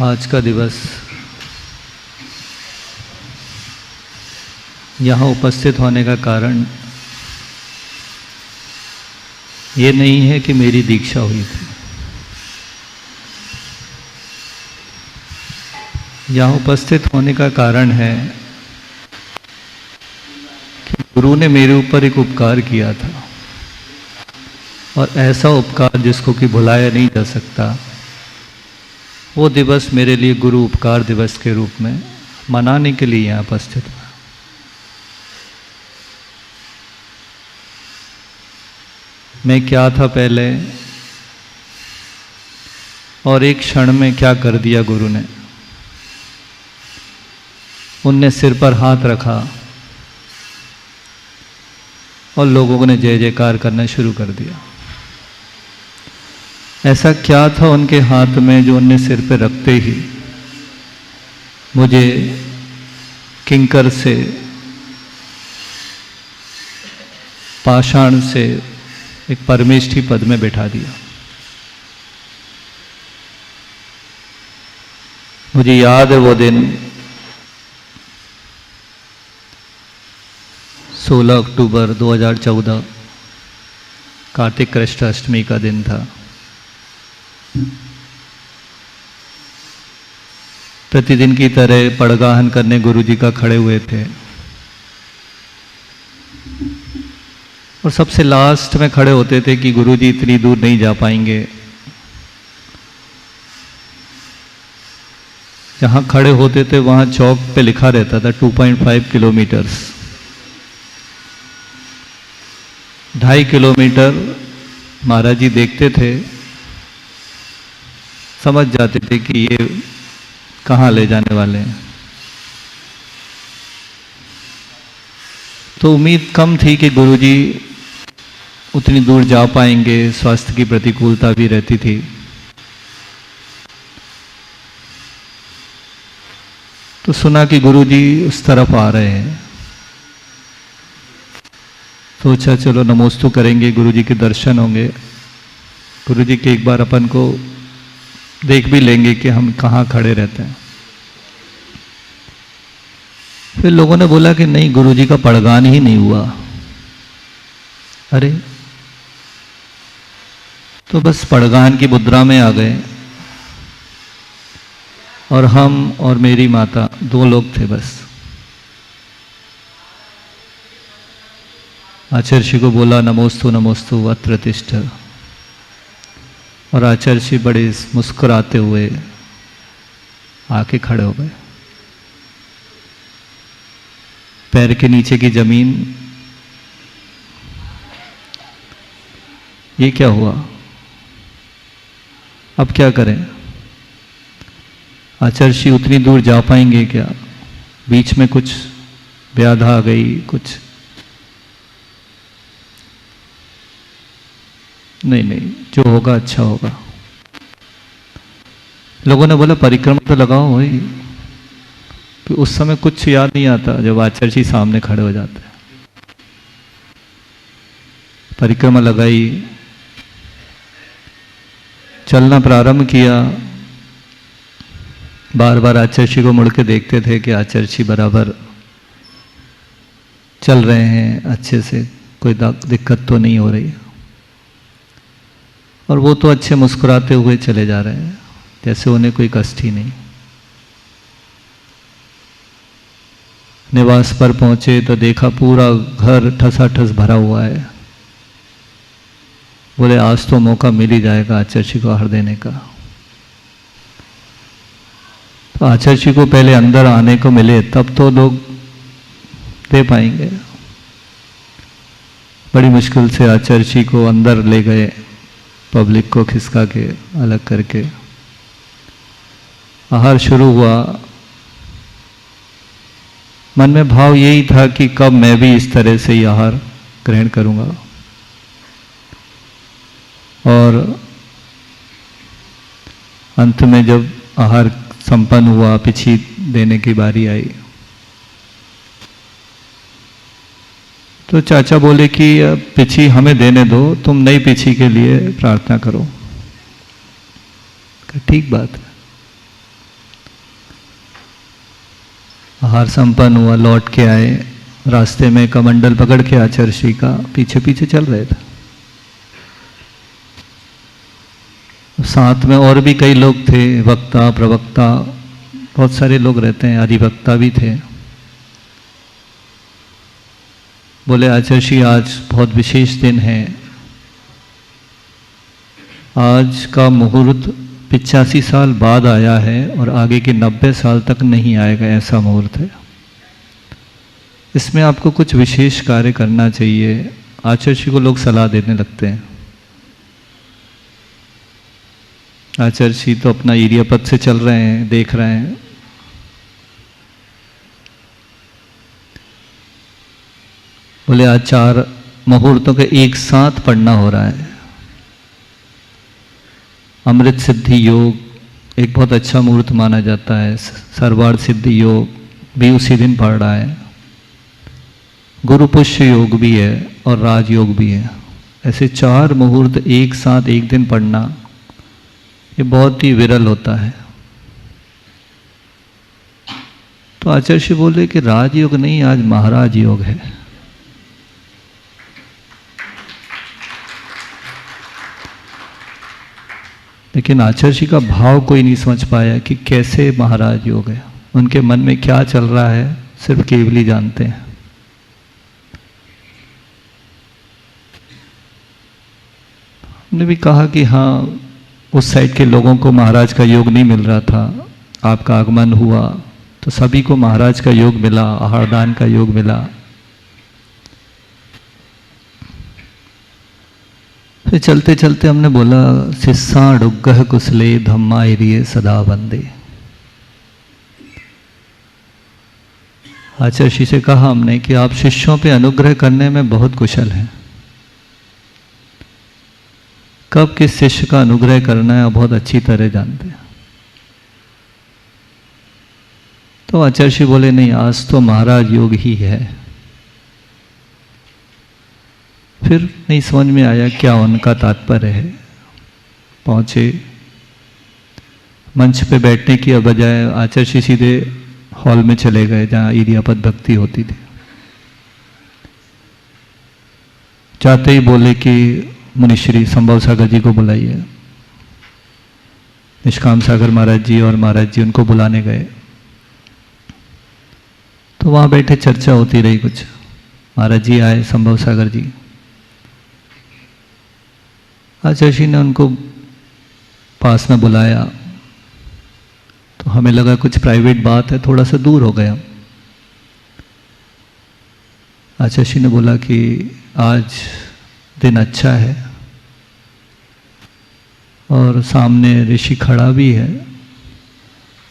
आज का दिवस यहाँ उपस्थित होने का कारण ये नहीं है कि मेरी दीक्षा हुई थी। यहाँ उपस्थित होने का कारण है कि गुरु ने मेरे ऊपर एक उपकार किया था, और ऐसा उपकार जिसको कि भुलाया नहीं जा सकता। वो दिवस मेरे लिए गुरु उपकार दिवस के रूप में मनाने के लिए यहाँ उपस्थित हुआ। मैं क्या था पहले और एक क्षण में क्या कर दिया गुरु ने। उनने सिर पर हाथ रखा और लोगों ने जय जयकार करना शुरू कर दिया। ऐसा क्या था उनके हाथ में जो उनने सिर पे रखते ही मुझे किंकर से, पाषाण से एक परमेष्ठी पद में बैठा दिया। मुझे याद है वो दिन 16 अक्टूबर 2014 कार्तिक कृष्ण अष्टमी का दिन था। प्रतिदिन की तरह पड़गाहन करने गुरुजी का खड़े हुए थे। और सबसे लास्ट में खड़े होते थे कि गुरुजी इतनी दूर नहीं जा पाएंगे। जहाँ खड़े होते थे वहाँ चौक पे लिखा रहता था 2.5 किलोमीटर्स, 2.5 किलोमीटर महाराज जी देखते थे, समझ जाते थे कि ये कहाँ ले जाने वाले हैं। तो उम्मीद कम थी कि गुरुजी उतनी दूर जा पाएंगे, स्वास्थ्य की प्रतिकूलता भी रहती थी। तो सुना कि गुरुजी उस तरफ आ रहे हैं, सोचा चलो नमोस्तु करेंगे, गुरुजी के दर्शन होंगे, गुरुजी के एक बार अपन को देख भी लेंगे कि हम कहाँ खड़े रहते हैं। फिर लोगों ने बोला कि नहीं, गुरुजी का पड़गान ही नहीं हुआ। अरे तो बस पड़गान की मुद्रा में आ गए, और हम और मेरी माता 2 लोग थे बस। आचार्य को बोला नमोस्तु नमोस्तु अत्र तिष्ठ, और आचार्य बड़े मुस्कुराते हुए आके खड़े हो गए। पैर के नीचे की जमीन, ये क्या हुआ, अब क्या करें? आचार्य उतनी दूर जा पाएंगे क्या? बीच में कुछ व्याधा आ गई, कुछ नहीं, जो होगा अच्छा होगा। लोगों ने बोला परिक्रमा तो लगाओ भाई। तो उस समय कुछ याद नहीं आता जब आचार्य सामने खड़े हो जाते हैं। परिक्रमा लगाई, चलना प्रारंभ किया। बार बार आचार्य को मुड़ के देखते थे कि आचार्य बराबर चल रहे हैं, अच्छे से कोई दिक्कत तो नहीं हो रही। और वो तो अच्छे मुस्कुराते हुए चले जा रहे हैं, जैसे उन्हें कोई कष्ट ही नहीं। निवास पर पहुंचे तो देखा पूरा घर ठसाठस भरा हुआ है। बोले आज तो मौका मिल ही जाएगा आचार्य को आहार देने का। तो आचार्य को पहले अंदर आने को मिले तब तो लोग दे पाएंगे। बड़ी मुश्किल से आचार्य को अंदर ले गए, पब्लिक को खिसका के अलग करके आहार शुरू हुआ। मन में भाव यही था कि कब मैं भी इस तरह से ही आहार ग्रहण करूंगा। और अंत में जब आहार संपन्न हुआ, पिछी देने की बारी आई, तो चाचा बोले कि पिछी हमें देने दो, तुम नई पिछी के लिए प्रार्थना करो। ठीक बात है। आहार संपन्न हुआ, लौट के आए। रास्ते में कमंडल पकड़ के आचार्य का पीछे पीछे चल रहे थे। साथ में और भी कई लोग थे, वक्ता प्रवक्ता, बहुत सारे लोग रहते हैं, अधिवक्ता भी थे। बोले आचार्य आज बहुत विशेष दिन है, आज का मुहूर्त 85 साल बाद आया है और आगे के 90 साल तक नहीं आएगा, ऐसा मुहूर्त है। इसमें आपको कुछ विशेष कार्य करना चाहिए। आचार्य को लोग सलाह देने लगते हैं। आचार्य तो अपना एरिया पद से चल रहे हैं, देख रहे हैं। बोले आज 4 मुहूर्तों के एक साथ पढ़ना हो रहा है। अमृत सिद्धि योग एक बहुत अच्छा मुहूर्त माना जाता है। सर्वार्थ सिद्धि योग भी उसी दिन पढ़ रहा है। गुरु पुष्य योग भी है और राजयोग भी है। ऐसे 4 मुहूर्त एक साथ एक दिन पढ़ना ये बहुत ही विरल होता है। तो आचार्य बोले कि राजयोग नहीं, आज महाराज योग है। लेकिन आचार्य का भाव कोई नहीं समझ पाया कि कैसे महाराज योग है। उनके मन में क्या चल रहा है सिर्फ केवल ही जानते हैं। हमने भी कहा कि हाँ, उस साइड के लोगों को महाराज का योग नहीं मिल रहा था, आपका आगमन हुआ तो सभी को महाराज का योग मिला, आहारदान का योग मिला। फिर चलते चलते हमने बोला, शिष्या डुग्गह कुशले धम्मा एरिए सदा बंदे। आचार्य श्री से कहा हमने कि आप शिष्यों पे अनुग्रह करने में बहुत कुशल हैं, कब किस शिष्य का अनुग्रह करना है आप बहुत अच्छी तरह जानते हैं। तो आचार्य श्री बोले, नहीं, आज तो महाराज योग ही है। फिर नहीं समझ में आया क्या उनका तात्पर्य है। पहुंचे मंच पे बैठने की बजाय आचार्य श्री सीधे हॉल में चले गए जहाँ इरियापद भक्ति होती थी। जाते ही बोले कि मुनिश्री संभव सागर जी को बुलाइए। निष्काम सागर महाराज जी और महाराज जी उनको बुलाने गए। तो वहाँ बैठे चर्चा होती रही कुछ। महाराज जी आए, संभव सागर जी। आचार्य जी ने उनको पास में बुलाया तो हमें लगा कुछ प्राइवेट बात है, थोड़ा सा दूर हो गया। आचार्य जी ने बोला कि आज दिन अच्छा है और सामने ऋषि खड़ा भी है,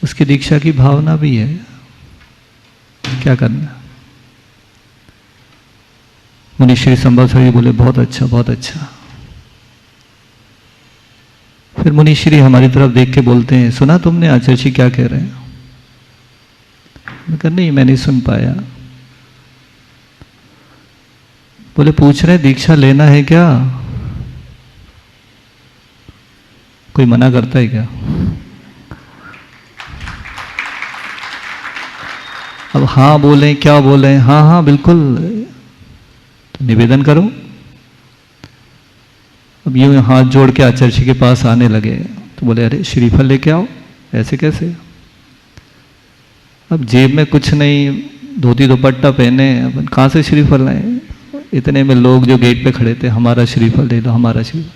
उसकी दीक्षा की भावना भी है, क्या करना। मुनिश्री संभव सागर जी बोले, बहुत अच्छा बहुत अच्छा। फिर मुनिश्री हमारी तरफ देख के बोलते हैं, सुना तुमने आचार्य जी क्या कह रहे हैं? मैं कहा नहीं, मैं नहीं सुन पाया। बोले, पूछ रहे दीक्षा लेना है क्या? कोई मना करता है क्या? अब हाँ बोले, क्या बोले? हाँ हाँ बिल्कुल, तो निवेदन करो। अब यूं हाथ जोड़ के आचार्य जी के पास आने लगे तो बोले, अरे श्रीफल लेके आओ। ऐसे कैसे? अब जेब में कुछ नहीं, धोती दुपट्टा पहने, अपन कहाँ से श्रीफल लाए? इतने में लोग जो गेट पे खड़े थे, हमारा श्रीफल दे दो, हमारा श्रीफल।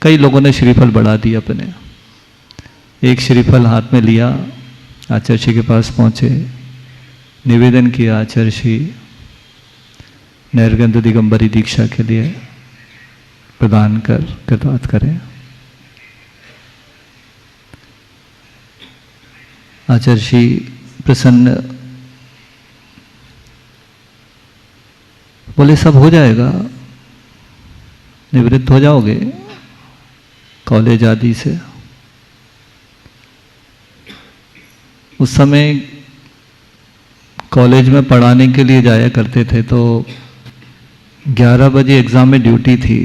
कई लोगों ने श्रीफल बढ़ा दिया अपने। एक श्रीफल हाथ में लिया, आचार्य जी के पास पहुँचे, निवेदन किया, आचार्य जी नैर्गंध दिगंबरी दीक्षा के लिए प्रदान कर कृतार्थ करें। आचार्य जी प्रसन्न, बोले सब हो जाएगा, निवृत्त हो जाओगे कॉलेज आदि से। उस समय कॉलेज में पढ़ाने के लिए जाया करते थे तो 11 बजे एग्जाम में ड्यूटी थी।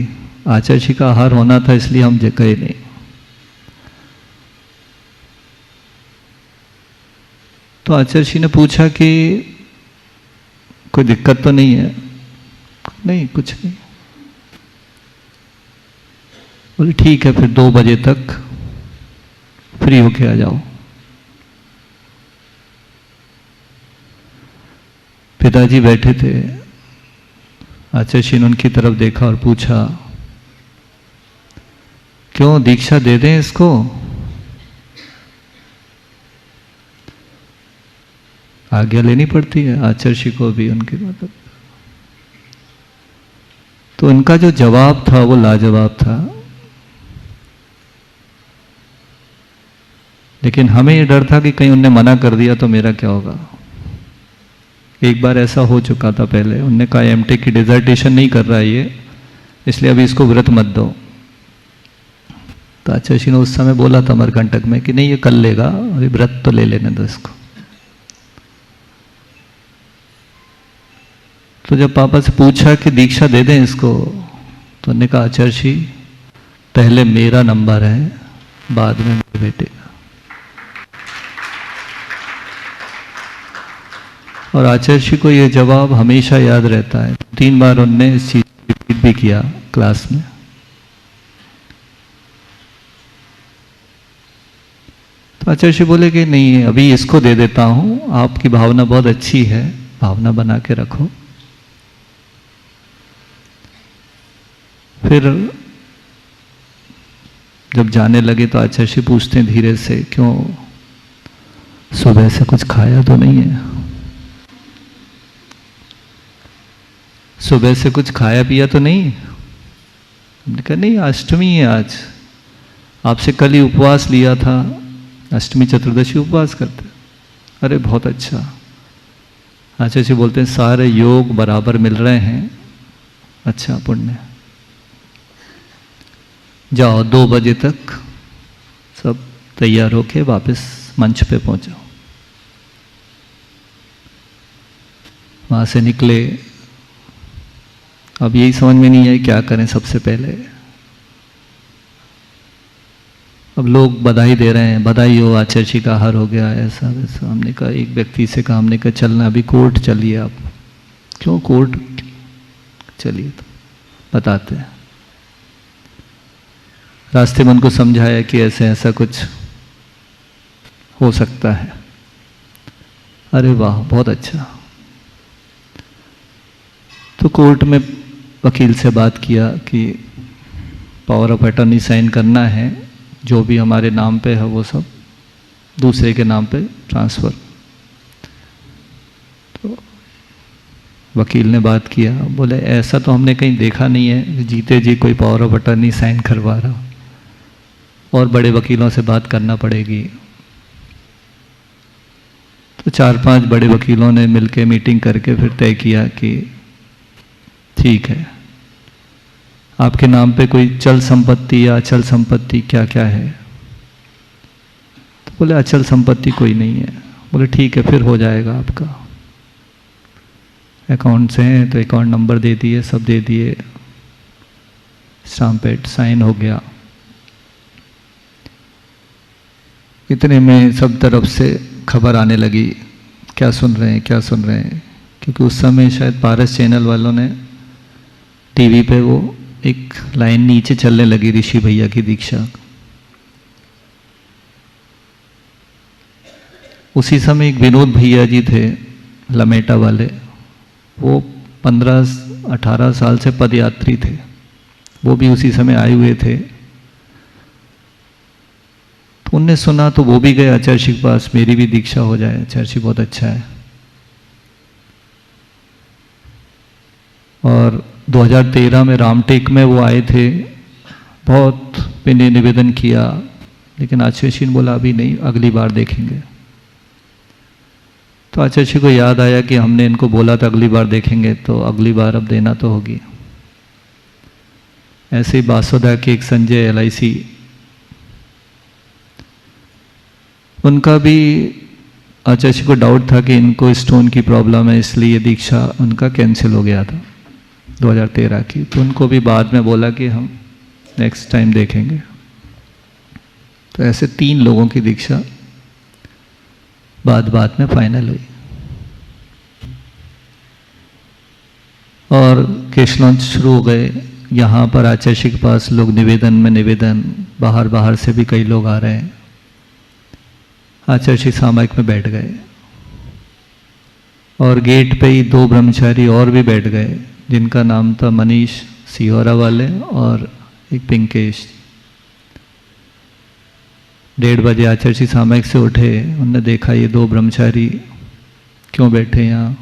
आचार्य जी का आहार होना था, इसलिए हम गए नहीं। तो आचार्य जी ने पूछा कि कोई दिक्कत तो नहीं है? नहीं, कुछ नहीं। बोले ठीक है, फिर 2 बजे तक फ्री होके आ जाओ। पिताजी बैठे थे। आचार्य जी ने उनकी तरफ देखा और पूछा, क्यों दीक्षा दे दें इसको? आज्ञा लेनी पड़ती है आचार्य जी को भी उनके मतलब। तो उनका जो जवाब था वो लाजवाब था। लेकिन हमें ये डर था कि कहीं उनने मना कर दिया तो मेरा क्या होगा। एक बार ऐसा हो चुका था पहले, उनने कहा एमटेक की डिजर्टेशन नहीं कर रहा है ये, इसलिए अभी इसको व्रत मत दो। तो आचार्य जी ने उस समय बोला था अमरकंटक में कि नहीं, ये कर लेगा, अभी व्रत तो ले लेने दो इसको। तो जब पापा से पूछा कि दीक्षा दे दें इसको, तो उन्होंने कहा आचार्य जी पहले मेरा नंबर है, बाद में मेरे बेटे का। और आचार्य जी को ये जवाब हमेशा याद रहता है। 3 बार उनने इस चीज को रिपीट भी किया क्लास में। तो आचार्य जी बोले कि नहीं, अभी इसको दे देता हूं, आपकी भावना बहुत अच्छी है, भावना बना के रखो। फिर जब जाने लगे तो आचार्य जी पूछते हैं धीरे से, क्यों सुबह से कुछ खाया तो नहीं है? सुबह से कुछ खाया पिया तो नहीं? हमने कहा नहीं, अष्टमी है आज, आपसे कल ही उपवास लिया था, अष्टमी चतुर्दशी उपवास करते। अरे बहुत अच्छा। आचार्य जी बोलते हैं सारे योग बराबर मिल रहे हैं, अच्छा पुण्य। जाओ 2 बजे तक सब तैयार होके वापस मंच पे पहुंचो। वहां से निकले, अब यही समझ में नहीं आई क्या करें सबसे पहले। अब लोग बधाई दे रहे हैं, बधाई हो आचार्य जी का हार हो गया, ऐसा वैसा। हमने कहा, एक व्यक्ति से कहा, हमने कहा चलना अभी कोर्ट चलिए आप। क्यों कोर्ट? चलिए तो बताते हैं। रास्ते में उनको समझाया कि ऐसे ऐसा कुछ हो सकता है। अरे वाह बहुत अच्छा। तो कोर्ट में वकील से बात किया कि पावर ऑफ अटॉर्नी साइन करना है, जो भी हमारे नाम पे है वो सब दूसरे के नाम पे ट्रांसफ़र। तो वकील ने बात किया, बोले ऐसा तो हमने कहीं देखा नहीं है जीते जी कोई पावर ऑफ अटॉर्नी साइन करवा रहा, और बड़े वकीलों से बात करना पड़ेगी। तो 4-5 बड़े वकीलों ने मिलकर मीटिंग करके फिर तय किया कि ठीक है, आपके नाम पे कोई चल संपत्ति या अचल संपत्ति क्या क्या है? तो बोले अचल संपत्ति कोई नहीं है। बोले ठीक है, फिर हो जाएगा आपका। अकाउंट से हैं तो अकाउंट नंबर दे दिए, सब दे दिए, स्टाम्प पेड साइन हो गया। इतने में सब तरफ से खबर आने लगी, क्या सुन रहे हैं क्या सुन रहे हैं, क्योंकि उस समय शायद पारस चैनल वालों ने टीवी पे वो एक लाइन नीचे चलने लगी, ऋषि भैया की दीक्षा। उसी समय एक विनोद भैया जी थे लमेटा वाले, वो 15-18 साल से पदयात्री थे, वो भी उसी समय आए हुए थे। तो उनने सुना तो वो भी गए आचार्य जी के पास, मेरी भी दीक्षा हो जाए, आचार्य जी बहुत अच्छा है। और 2013 में रामटेक में वो आए थे, बहुत विनय निवेदन किया, लेकिन आचार्य जी ने बोला अभी नहीं, अगली बार देखेंगे। तो आचार्य जी को याद आया कि हमने इनको बोला था अगली बार देखेंगे, तो अगली बार अब देना तो होगी। ऐसे ही बासोदा के एक संजय LIC, उनका भी आचार्य जी को डाउट था कि इनको स्टोन की प्रॉब्लम है, इसलिए दीक्षा उनका कैंसिल हो गया था 2013 की। तो उनको भी बाद में बोला कि हम नेक्स्ट टाइम देखेंगे। तो ऐसे 3 लोगों की दीक्षा बाद में फाइनल हुई। और केश लॉन्च शुरू हो गए। यहाँ पर आचार्य जी के पास लोग निवेदन में निवेदन, बाहर से भी कई लोग आ रहे हैं। आचार्य जी सामायिक में बैठ गए और गेट पे ही 2 ब्रह्मचारी और भी बैठ गए, जिनका नाम था मनीष सिहोरा वाले और एक पिंकेश। 1:30 बजे आचार्य जी सामायिक से उठे, उनने देखा ये 2 ब्रह्मचारी क्यों बैठे यहाँ,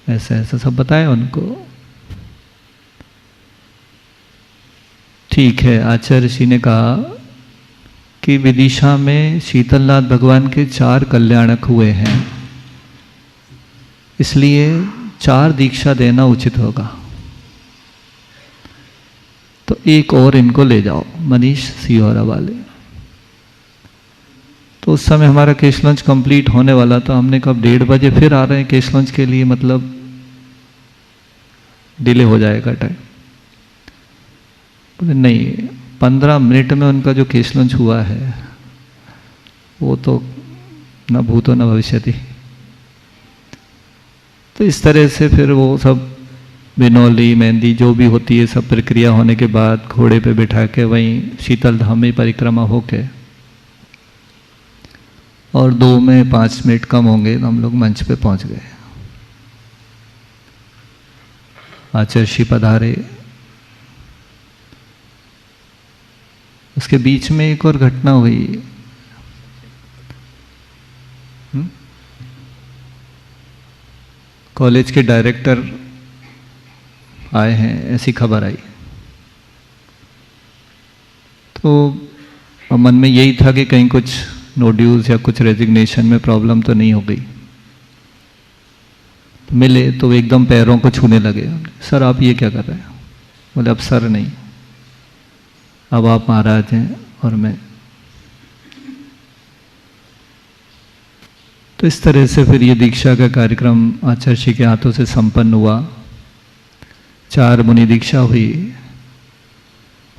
ऐसा ऐसा सब बताया उनको। ठीक है, आचार्य जी ने कहा कि विदिशा में शीतलनाथ भगवान के 4 कल्याणक हुए हैं, इसलिए 4 दीक्षा देना उचित होगा, तो एक और इनको ले जाओ, मनीष सिहोरा वाले। तो उस समय हमारा केश लॉन्च कंप्लीट होने वाला था। हमने कहा 1:30 बजे फिर आ रहे हैं केश लॉन्च के लिए, मतलब डिले हो जाएगा टाइम। बोले नहीं, 15 मिनट में उनका जो केश लॉन्च हुआ है वो तो न भूतो न भविष्यति। तो इस तरह से फिर वो सब बिनौली मेहंदी जो भी होती है सब प्रक्रिया होने के बाद घोड़े पे बिठा के वहीं शीतल धाम में परिक्रमा होके, और 2 में 5 मिनट कम होंगे तो हम लोग मंच पे पहुंच गए। आचार्य जी पधारे, उसके बीच में एक और घटना हुई। कॉलेज के डायरेक्टर आए हैं, ऐसी खबर आई। तो मन में यही था कि कहीं कुछ नोड्यूल्स या कुछ रेजिग्नेशन में प्रॉब्लम तो नहीं हो गई। तो मिले तो वो एकदम पैरों को छूने लगे। सर आप ये क्या कर रहे हैं? बोले अब सर नहीं, अब आप महाराज हैं और मैं। तो इस तरह से फिर ये दीक्षा का कार्यक्रम आचार्य श्री के हाथों से संपन्न हुआ। 4 मुनि दीक्षा हुई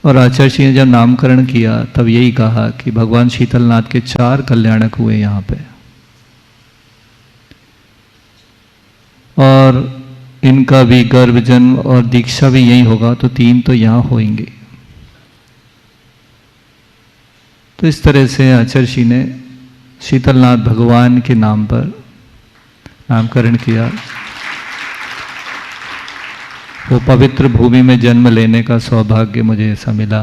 और आचार्य श्री ने जब नामकरण किया तब यही कहा कि भगवान शीतलनाथ के 4 कल्याणक हुए यहाँ पे, और इनका भी गर्भ जन्म और दीक्षा भी यही होगा, तो 3 तो यहाँ होंगे। तो इस तरह से आचार्य श्री ने शीतलनाथ भगवान के नाम पर नामकरण किया। वो पवित्र भूमि में जन्म लेने का सौभाग्य मुझे ऐसा मिला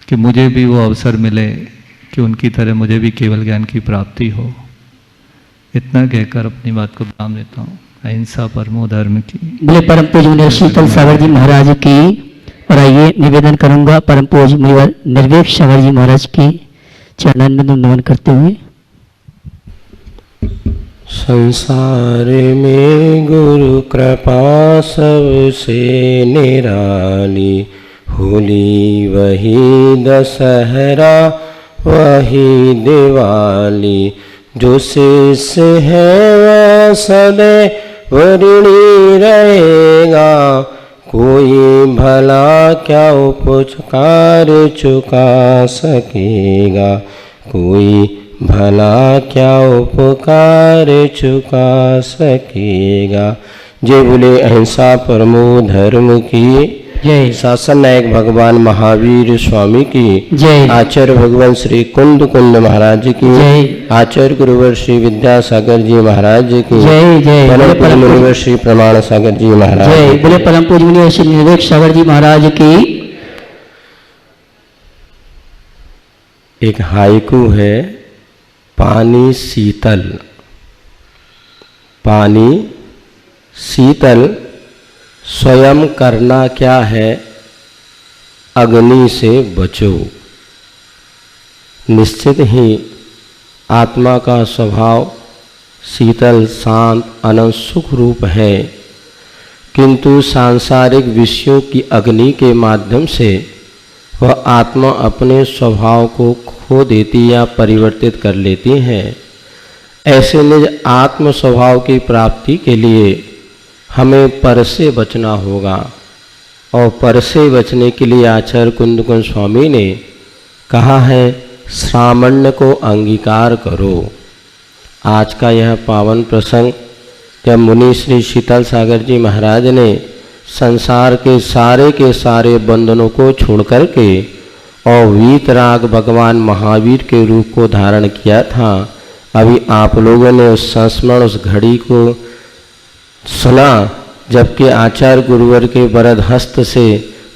कि मुझे भी वो अवसर मिले कि उनकी तरह मुझे भी केवल ज्ञान की प्राप्ति हो। इतना कहकर अपनी बात को विराम देता हूँ। अहिंसा परमो धर्म की। बोले परम पूज्य मुनि शीतल सागर जी महाराज की। और आइए निवेदन करूंगा परम पूज्य मुनिवर निर्वेक सागर जी महाराज की चरणन में नमन करते हुए। संसार में गुरु कृपा सबसे निराली, होली वही दशहरा वही दिवाली, जो शिष्य है वह सदैव ऋणी रहेगा, कोई भला क्या उपकार चुका सकेगा, कोई भला क्या उपकार चुका सकेगा। जय बोले अहिंसा परमो धर्म की जय। शासन नायक भगवान महावीर स्वामी की जय। आचार्य भगवान श्री कुंद महाराज की जय। आचार्य गुरुवर श्री विद्यासागर जी महाराज की जय। जय। परम पूज्य मुनिवर श्री प्रमाण सागर जी महाराज। जय। बोले परम पूज्य मुनिवर श्री निर्वेक सागर जी महाराज की। एक हाइकू है, पानी शीतल, पानी शीतल स्वयं करना क्या है, अग्नि से बचो। निश्चित ही आत्मा का स्वभाव शीतल शांत अनंत सुख रूप है, किंतु सांसारिक विषयों की अग्नि के माध्यम से वह आत्मा अपने स्वभाव को खो देती या परिवर्तित कर लेती है। ऐसे निज आत्म स्वभाव की प्राप्ति के लिए हमें पर से बचना होगा, और पर से बचने के लिए आचार्य कुंद स्वामी ने कहा है श्रामण्य को अंगीकार करो। आज का यह पावन प्रसंग जब मुनि श्री शीतल सागर जी महाराज ने संसार के सारे बंधनों को छोड़ करके और वीतराग भगवान महावीर के रूप को धारण किया था, अभी आप लोगों ने उस संस्मरण उस घड़ी को सुना जबकि आचार्य गुरुवर के वरद हस्त से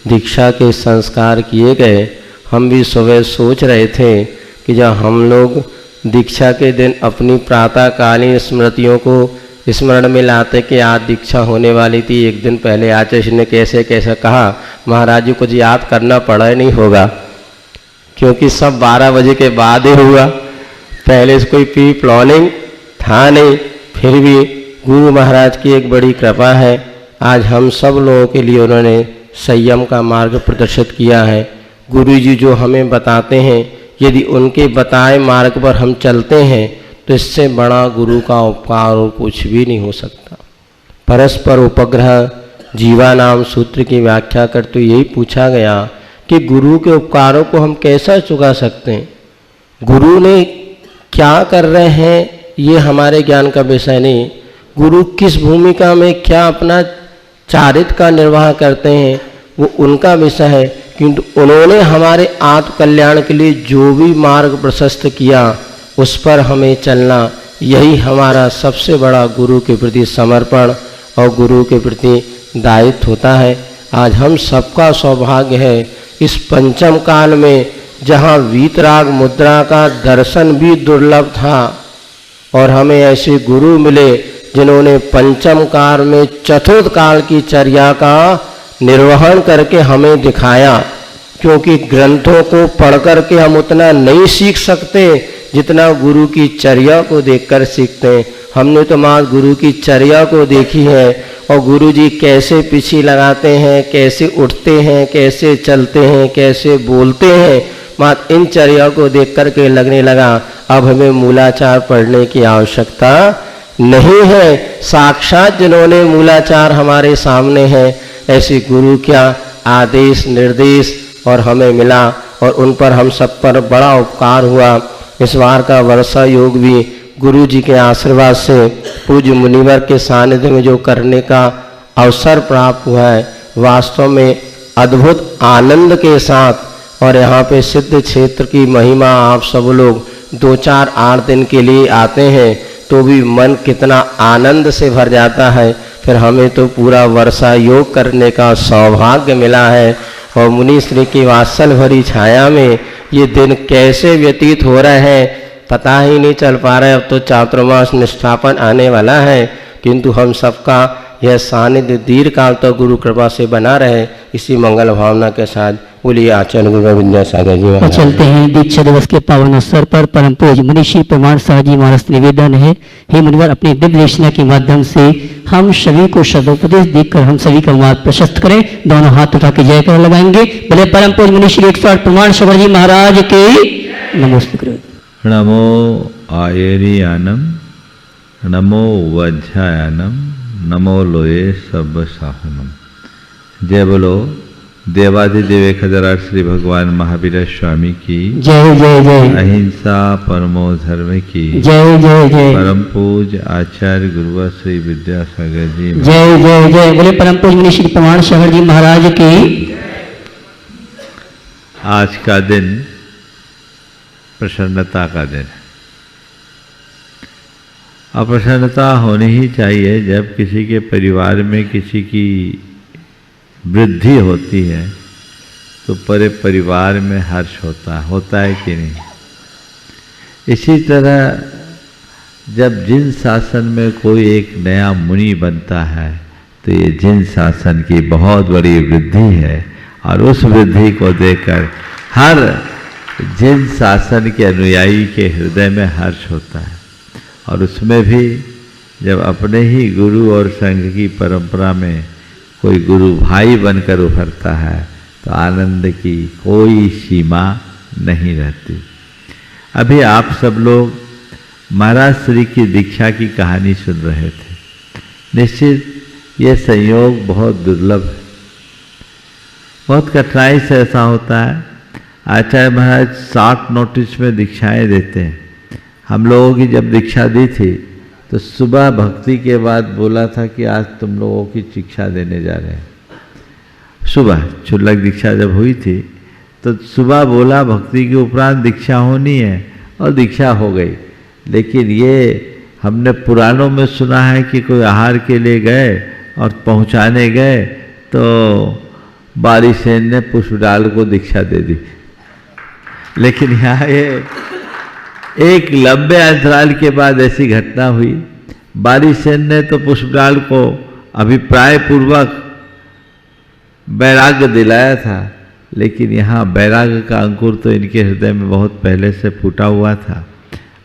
दीक्षा के संस्कार किए गए। हम भी सुबह सोच रहे थे कि जब हम लोग दीक्षा के दिन अपनी प्रातःकालीन स्मृतियों को स्मरण में लाते कि आज दीक्षा होने वाली थी, एक दिन पहले आचार्य ने कैसे कैसे कहा, महाराज जी कुछ याद करना पड़ा ही नहीं होगा, क्योंकि सब 12 बजे के बाद ही हुआ। पहले से कोई प्री प्लानिंग था नहीं, फिर भी गुरु महाराज की एक बड़ी कृपा है, आज हम सब लोगों के लिए उन्होंने संयम का मार्ग प्रदर्शित किया है। गुरु जी जो हमें बताते हैं, यदि उनके बताए मार्ग पर हम चलते हैं तो इससे बड़ा गुरु का उपकार और कुछ भी नहीं हो सकता। परस्पर उपग्रह जीवानाम सूत्र की व्याख्या करते यही पूछा गया कि गुरु के उपकारों को हम कैसा चुका सकते हैं। गुरु ने क्या कर रहे हैं ये हमारे ज्ञान का विषय नहीं, गुरु किस भूमिका में क्या अपना चारित्र का निर्वाह करते हैं वो उनका विषय है, किंतु उन्होंने हमारे आत्म कल्याण के लिए जो भी मार्ग प्रशस्त किया उस पर हमें चलना, यही हमारा सबसे बड़ा गुरु के प्रति समर्पण और गुरु के प्रति दायित्व होता है। आज हम सबका सौभाग्य है इस पंचम काल में, जहाँ वीतराग मुद्रा का दर्शन भी दुर्लभ था और हमें ऐसे गुरु मिले जिन्होंने पंचम काल में चतुर्थ काल की चर्या का निर्वहन करके हमें दिखाया। क्योंकि ग्रंथों को पढ़ कर के हम उतना नहीं सीख सकते जितना गुरु की चर्या को देखकर सीखते हैं। हमने तो माँ गुरु की चर्या को देखी है और गुरु जी कैसे पीछे लगाते हैं, कैसे उठते हैं, कैसे चलते हैं, कैसे बोलते हैं। माँ इन चर्या को देख कर के लगने लगा अब हमें मूलाचार पढ़ने की आवश्यकता नहीं है। साक्षात जिन्होंने मूलाचार हमारे सामने है, ऐसे गुरु क्या आदेश निर्देश और हमें मिला और उन पर हम सब पर बड़ा उपकार हुआ। इस बार का वर्षा योग भी गुरु जी के आशीर्वाद से पूज्य मुनिवर के सानिध्य में जो करने का अवसर प्राप्त हुआ है, वास्तव में अद्भुत आनंद के साथ। और यहाँ पे सिद्ध क्षेत्र की महिमा आप सब लोग 2-4-8 दिन के लिए आते हैं तो भी मन कितना आनंद से भर जाता है। फिर हमें तो पूरा वर्षा योग करने का सौभाग्य मिला है और मुनि श्री की वात्सल भरी छाया में ये दिन कैसे व्यतीत हो रहे हैं पता ही नहीं चल पा रहा है। अब तो चातुर्मास निष्ठापन आने वाला है, किंतु हम सबका यह सानिध्य दीर्घ काल तक गुरु कृपा से बना रहे, इसी मंगल भावना के साथ बोलिए आचार्य गुरु विद्यासागर जी महाराज। चलते हैं दीक्षा दिवस के पावन अवसर पर परम पूज्य मुनिषी प्रमाण शाह जी महाराज निवेदन है, हे मुनिवर अपनी दिव्य देशना के माध्यम से हम सभी को शब्दोपदेश देकर हम सभी का मार्ग प्रशस्त करें। दोनों हाथ उठा के जयकार लगाएंगे। बोले परम पूज्य मुनिषी 108 प्रमाण शाह जी महाराज के नमस्ते। नमो आयरियानम, नमो वज्रायानम, नमो लोये सब साहनम। जय बोलो देवाधिदेव 1008 श्री भगवान महावीर स्वामी की जय जय जय। अहिंसा परमो धर्म की जय जय जय। परम पूज्य आचार्य गुरुवर श्री विद्यासागर जी जय जय जय। बोले परम पूज्य मुनि श्री प्रमाण सागर जी महाराज की। आज का दिन प्रसन्नता का दिन है और प्रसन्नता होनी ही चाहिए। जब किसी के परिवार में किसी की वृद्धि होती है तो पूरे परिवार में हर्ष होता है कि नहीं। इसी तरह जब जिन शासन में कोई एक नया मुनि बनता है तो ये जिन शासन की बहुत बड़ी वृद्धि है और उस वृद्धि को देखकर हर जिन शासन के अनुयायी के हृदय में हर्ष होता है। और उसमें भी जब अपने ही गुरु और संघ की परंपरा में कोई गुरु भाई बनकर उभरता है तो आनंद की कोई सीमा नहीं रहती। अभी आप सब लोग महाराज श्री की दीक्षा की कहानी सुन रहे थे। निश्चित ये संयोग बहुत दुर्लभ है, बहुत कठिनाई से ऐसा होता है। आचार्य महाराज 60 नोटिस में दीक्षाएं देते हैं। हम लोगों की जब दीक्षा दी थी तो सुबह भक्ति के बाद बोला था कि आज तुम लोगों की शिक्षा देने जा रहे हैं। सुबह क्षुल्लक दीक्षा जब हुई थी तो सुबह बोला भक्ति के उपरांत दीक्षा होनी है और दीक्षा हो गई। लेकिन ये हमने पुराणों में सुना है कि कोई आहार के लिए गए और पहुंचाने गए तो बारिसेन ने पुष्पडाल को दीक्षा दे दी। लेकिन यहाँ ये एक लंबे अंतराल के बाद ऐसी घटना हुई। बारिसेन ने तो पुष्पडाल को अभिप्राय पूर्वक वैराग्य दिलाया था, लेकिन यहाँ वैराग्य का अंकुर तो इनके हृदय में बहुत पहले से फूटा हुआ था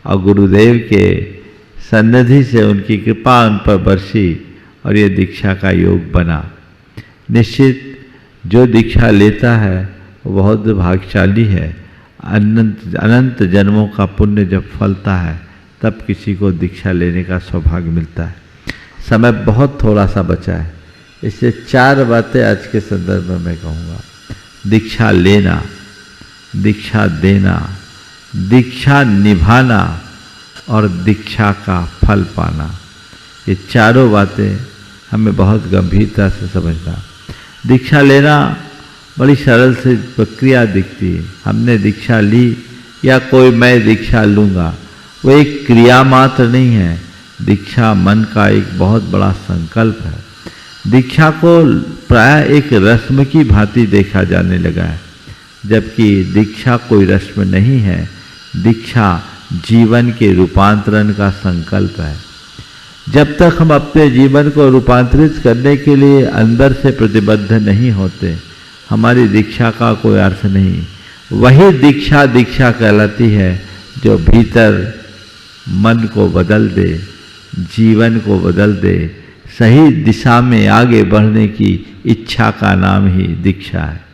और गुरुदेव के सन्निधि से उनकी कृपा उन पर बरसी और ये दीक्षा का योग बना। निश्चित जो दीक्षा लेता है वो बहुत भाग्यशाली है। अनंत जन्मों का पुण्य जब फलता है तब किसी को दीक्षा लेने का सौभाग्य मिलता है। समय बहुत थोड़ा सा बचा है, इससे 4 बातें आज के संदर्भ में मैं कहूँगा। दीक्षा लेना, दीक्षा देना, दीक्षा निभाना और दीक्षा का फल पाना, ये चारों बातें हमें बहुत गंभीरता से समझना। दीक्षा लेना बड़ी सरल सी प्रक्रिया दिखती है। हमने दीक्षा ली या कोई मैं दीक्षा लूँगा, वो एक क्रिया मात्र नहीं है। दीक्षा मन का एक बहुत बड़ा संकल्प है। दीक्षा को प्राय एक रस्म की भांति देखा जाने लगा है, जबकि दीक्षा कोई रस्म नहीं है। दीक्षा जीवन के रूपांतरण का संकल्प है। जब तक हम अपने जीवन को रूपांतरित करने के लिए अंदर से प्रतिबद्ध नहीं होते, हमारी दीक्षा का कोई अर्थ नहीं। वही दीक्षा दीक्षा कहलाती है जो भीतर मन को बदल दे, जीवन को बदल दे, सही दिशा में आगे बढ़ने की इच्छा का नाम ही दीक्षा है।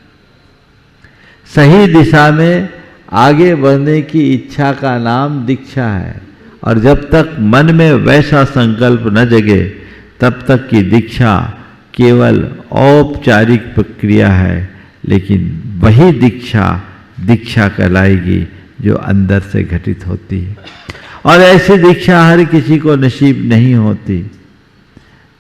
सही दिशा में आगे बढ़ने की इच्छा का नाम दीक्षा है। और जब तक मन में वैसा संकल्प न जगे, तब तक की दीक्षा केवल औपचारिक प्रक्रिया है। लेकिन वही दीक्षा दीक्षा कहलाएगी जो अंदर से घटित होती है। और ऐसी दीक्षा हर किसी को नसीब नहीं होती।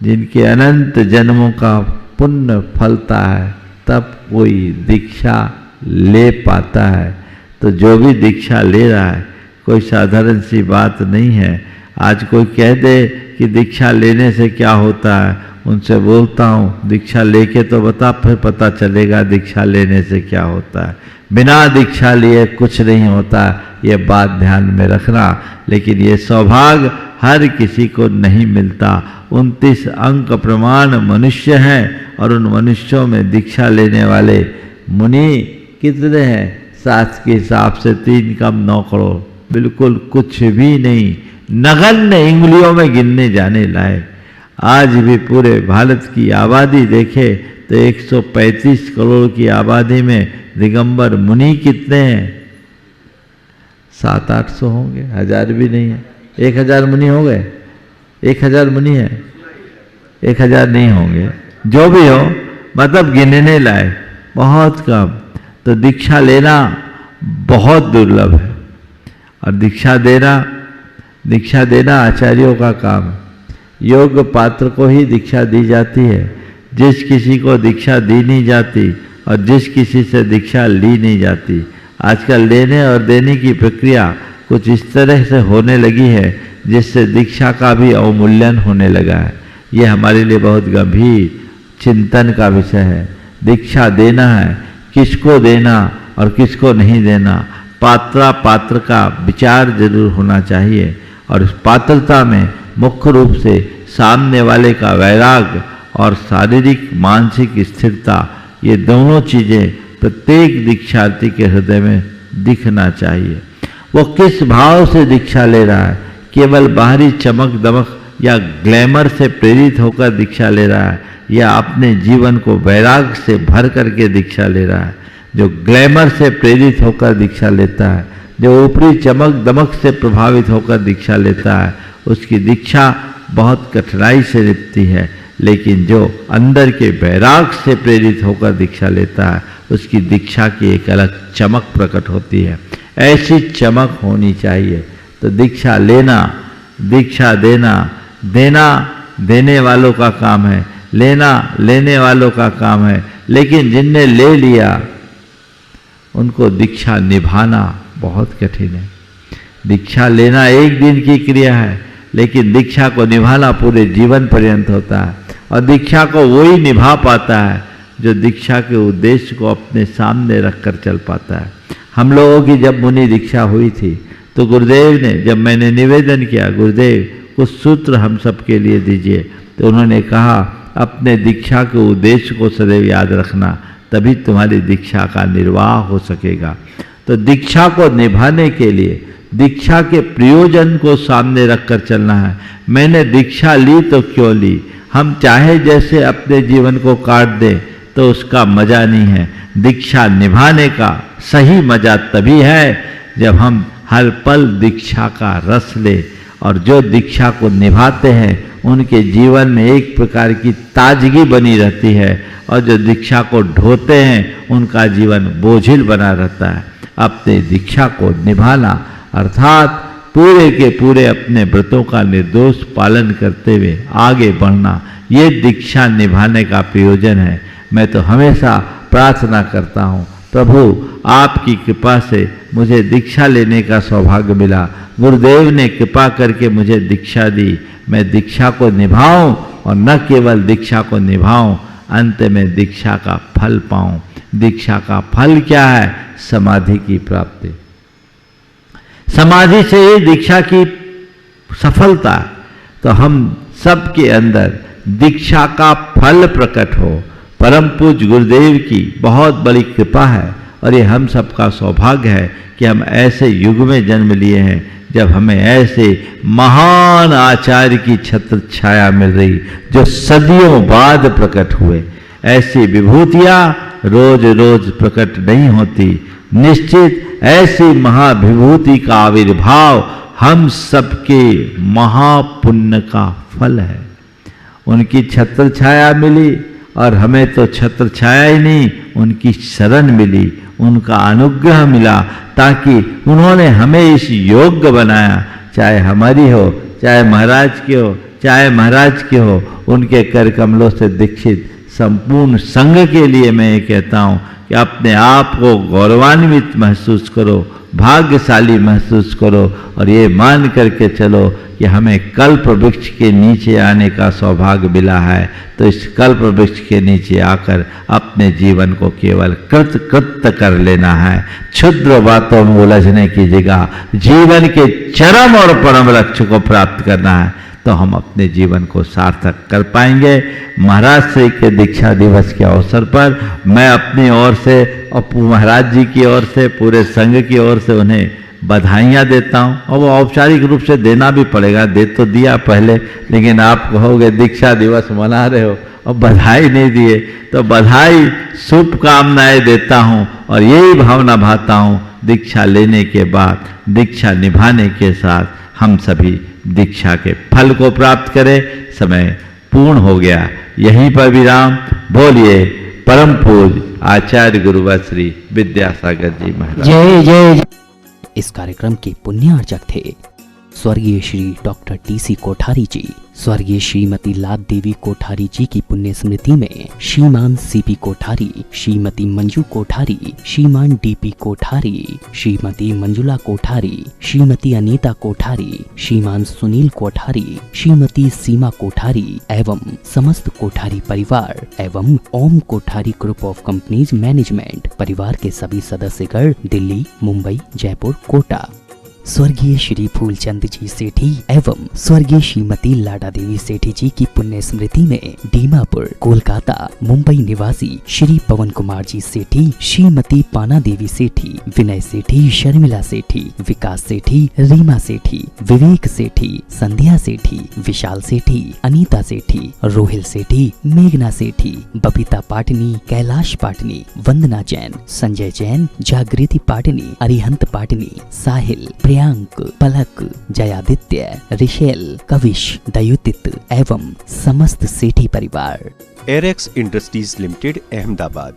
जिनके अनंत जन्मों का पुण्य फलता है, तब कोई दीक्षा ले पाता है। तो जो भी दीक्षा ले रहा है, कोई साधारण सी बात नहीं है। आज कोई कह दे कि दीक्षा लेने से क्या होता है, उनसे बोलता हूँ दीक्षा लेके तो बता, फिर पता चलेगा दीक्षा लेने से क्या होता है। बिना दीक्षा लिए कुछ नहीं होता, ये बात ध्यान में रखना। लेकिन ये सौभाग्य हर किसी को नहीं मिलता। 29 अंक प्रमाण मनुष्य हैं, और उन मनुष्यों में दीक्षा लेने वाले मुनि कितने हैं? 7 के हिसाब से 3 कम 9 करोड़, बिल्कुल कुछ भी नहीं, नगण्य इंगलियों में गिनने जाने लायक। आज भी पूरे भारत की आबादी देखे तो 135 करोड़ की आबादी में दिगंबर मुनि कितने हैं? 700-800 होंगे, 1000 भी नहीं है। 1000 मुनि हो गए? 1000 मुनि है? 1000 नहीं होंगे। जो भी हो, मतलब गिनने लायक बहुत कम। तो दीक्षा लेना बहुत दुर्लभ है। और दीक्षा देना आचार्यों का काम है। योग्य पात्र को ही दीक्षा दी जाती है। जिस किसी को दीक्षा दी नहीं जाती और जिस किसी से दीक्षा ली नहीं जाती, आजकल लेने और देने की प्रक्रिया कुछ इस तरह से होने लगी है जिससे दीक्षा का भी अवमूल्यन होने लगा है। ये हमारे लिए बहुत गंभीर चिंतन का विषय है। दीक्षा देना है, किसको देना और किसको नहीं देना, पात्र का विचार जरूर होना चाहिए। और उस पात्रता में मुख्य रूप से सामने वाले का वैराग्य और शारीरिक मानसिक स्थिरता, ये दोनों चीज़ें प्रत्येक दीक्षार्थी के हृदय में दिखना चाहिए। वो किस भाव से दीक्षा ले रहा है, केवल बाहरी चमक दमक या ग्लैमर से प्रेरित होकर दीक्षा ले रहा है, या अपने जीवन को वैराग्य से भर करके दीक्षा ले रहा है। जो ग्लैमर से प्रेरित होकर दीक्षा लेता है, जो ऊपरी चमक दमक से प्रभावित होकर दीक्षा लेता है, उसकी दीक्षा बहुत कठिनाई से निपटती है। लेकिन जो अंदर के वैराग्य से प्रेरित होकर दीक्षा लेता है, उसकी दीक्षा की एक अलग चमक प्रकट होती है। ऐसी चमक होनी चाहिए। तो दीक्षा लेना, दीक्षा देना देने वालों का काम है, लेना लेने वालों का काम है। लेकिन जिनने ले लिया, उनको दीक्षा निभाना बहुत कठिन है। दीक्षा लेना एक दिन की क्रिया है, लेकिन दीक्षा को निभाना पूरे जीवन पर्यंत होता है। और दीक्षा को वही निभा पाता है जो दीक्षा के उद्देश्य को अपने सामने रखकर चल पाता है। हम लोगों की जब मुनि दीक्षा हुई थी, तो गुरुदेव ने, जब मैंने निवेदन किया गुरुदेव कुछ सूत्र हम सब के लिए दीजिए, तो उन्होंने कहा अपने दीक्षा के उद्देश्य को सदैव याद रखना, तभी तुम्हारी दीक्षा का निर्वाह हो सकेगा। तो दीक्षा को निभाने के लिए दीक्षा के प्रयोजन को सामने रखकर चलना है। मैंने दीक्षा ली तो क्यों ली? हम चाहे जैसे अपने जीवन को काट दें तो उसका मजा नहीं है। दीक्षा निभाने का सही मजा तभी है जब हम हर पल दीक्षा का रस ले। और जो दीक्षा को निभाते हैं उनके जीवन में एक प्रकार की ताजगी बनी रहती है, और जो दीक्षा को ढोते हैं उनका जीवन बोझिल बना रहता है। अपने दीक्षा को निभाना अर्थात पूरे के पूरे अपने व्रतों का निर्दोष पालन करते हुए आगे बढ़ना, ये दीक्षा निभाने का प्रयोजन है। मैं तो हमेशा प्रार्थना करता हूँ, प्रभु आपकी कृपा से मुझे दीक्षा लेने का सौभाग्य मिला। गुरुदेव ने कृपा करके मुझे दीक्षा दी, मैं दीक्षा को निभाऊं और न केवल दीक्षा को निभाऊं, अंत में दीक्षा का फल पाऊं। दीक्षा का फल क्या है? समाधि की प्राप्ति। समाधि से ही दीक्षा की सफलता। तो हम सबके अंदर दीक्षा का फल प्रकट हो। परम पूज्य गुरुदेव की बहुत बड़ी कृपा है और ये हम सबका सौभाग्य है कि हम ऐसे युग में जन्म लिए हैं जब हमें ऐसे महान आचार्य की छत्र छाया मिल रही, जो सदियों बाद प्रकट हुए। ऐसी विभूतियां रोज रोज प्रकट नहीं होती। निश्चित ऐसी महाविभूति का आविर्भाव हम सबके महापुण्य का फल है। उनकी छत्र छाया मिली और हमें तो छत्र छाया ही नहीं, उनकी शरण मिली, उनका अनुग्रह मिला, ताकि उन्होंने हमें इस योग्य बनाया। चाहे हमारी हो, चाहे महाराज की हो, चाहे महाराज की हो, उनके कर कमलों से दीक्षित संपूर्ण संघ के लिए मैं ये कहता हूँ कि अपने आप को गौरवान्वित महसूस करो, भाग्यशाली महसूस करो और ये मान करके चलो कि हमें कल्प वृक्ष के नीचे आने का सौभाग्य मिला है। तो इस कल्प वृक्ष के नीचे आकर अपने जीवन को केवल कृत कर लेना है। क्षुद्र बातों में उलझने की जगह जीवन के चरम और परम लक्ष्य को प्राप्त करना है, तो हम अपने जीवन को सार्थक कर पाएंगे। महाराज श्री के दीक्षा दिवस के अवसर पर मैं अपनी ओर से और महाराज जी की ओर से, पूरे संघ की ओर से उन्हें बधाइयाँ देता हूँ। और वो औपचारिक रूप से देना भी पड़ेगा, दे तो दिया पहले, लेकिन आप कहोगे दीक्षा दिवस मना रहे हो और बधाई नहीं दिए, तो बधाई शुभकामनाएं देता हूँ और यही भावना भाता हूँ। दीक्षा लेने के बाद, दीक्षा निभाने के साथ हम सभी दीक्षा के फल को प्राप्त करें। समय पूर्ण हो गया, यहीं पर विराम। बोलिए परम पूज्य आचार्य गुरुवर श्री विद्यासागर जी महाराज। जय जय। इस कार्यक्रम के पुण्यार्चक थे स्वर्गीय श्री डॉक्टर टीसी कोठारी जी। स्वर्गीय श्रीमती लाद देवी कोठारी जी की पुण्य स्मृति में श्रीमान सीपी कोठारी, श्रीमती मंजू कोठारी, श्रीमान डीपी कोठारी, श्रीमती मंजुला कोठारी, श्रीमती अनीता कोठारी, श्रीमान सुनील कोठारी, श्रीमती सीमा कोठारी एवं समस्त कोठारी परिवार एवं Om Kothari group of companies management परिवार के सभी सदस्यगण दिल्ली, मुंबई, जयपुर, कोटा, स्वर्गीय श्री फूलचंद जी सेठी एवं स्वर्गीय श्रीमती लाडा देवी सेठी जी की पुण्य स्मृति में दीमापुर, कोलकाता, मुंबई निवासी श्री पवन कुमार जी सेठी, श्रीमती पाना देवी सेठी, विनय सेठी, शर्मिला सेठी, विकास सेठी, रीमा सेठी, विवेक सेठी, संध्या सेठी, विशाल सेठी, अनीता सेठी, रोहिल सेठी, मेघना सेठी, बबीता पाटनी, कैलाश पाटनी, वंदना जैन, संजय जैन, जागृति पाटनी, अरिहंत पाटनी, साहिल, प्रियांक, पलक, जयादित्य, रिशेल, कविश, दयुतित एवं समस्त सेठी परिवार। Arex industries limited, Ahmedabad.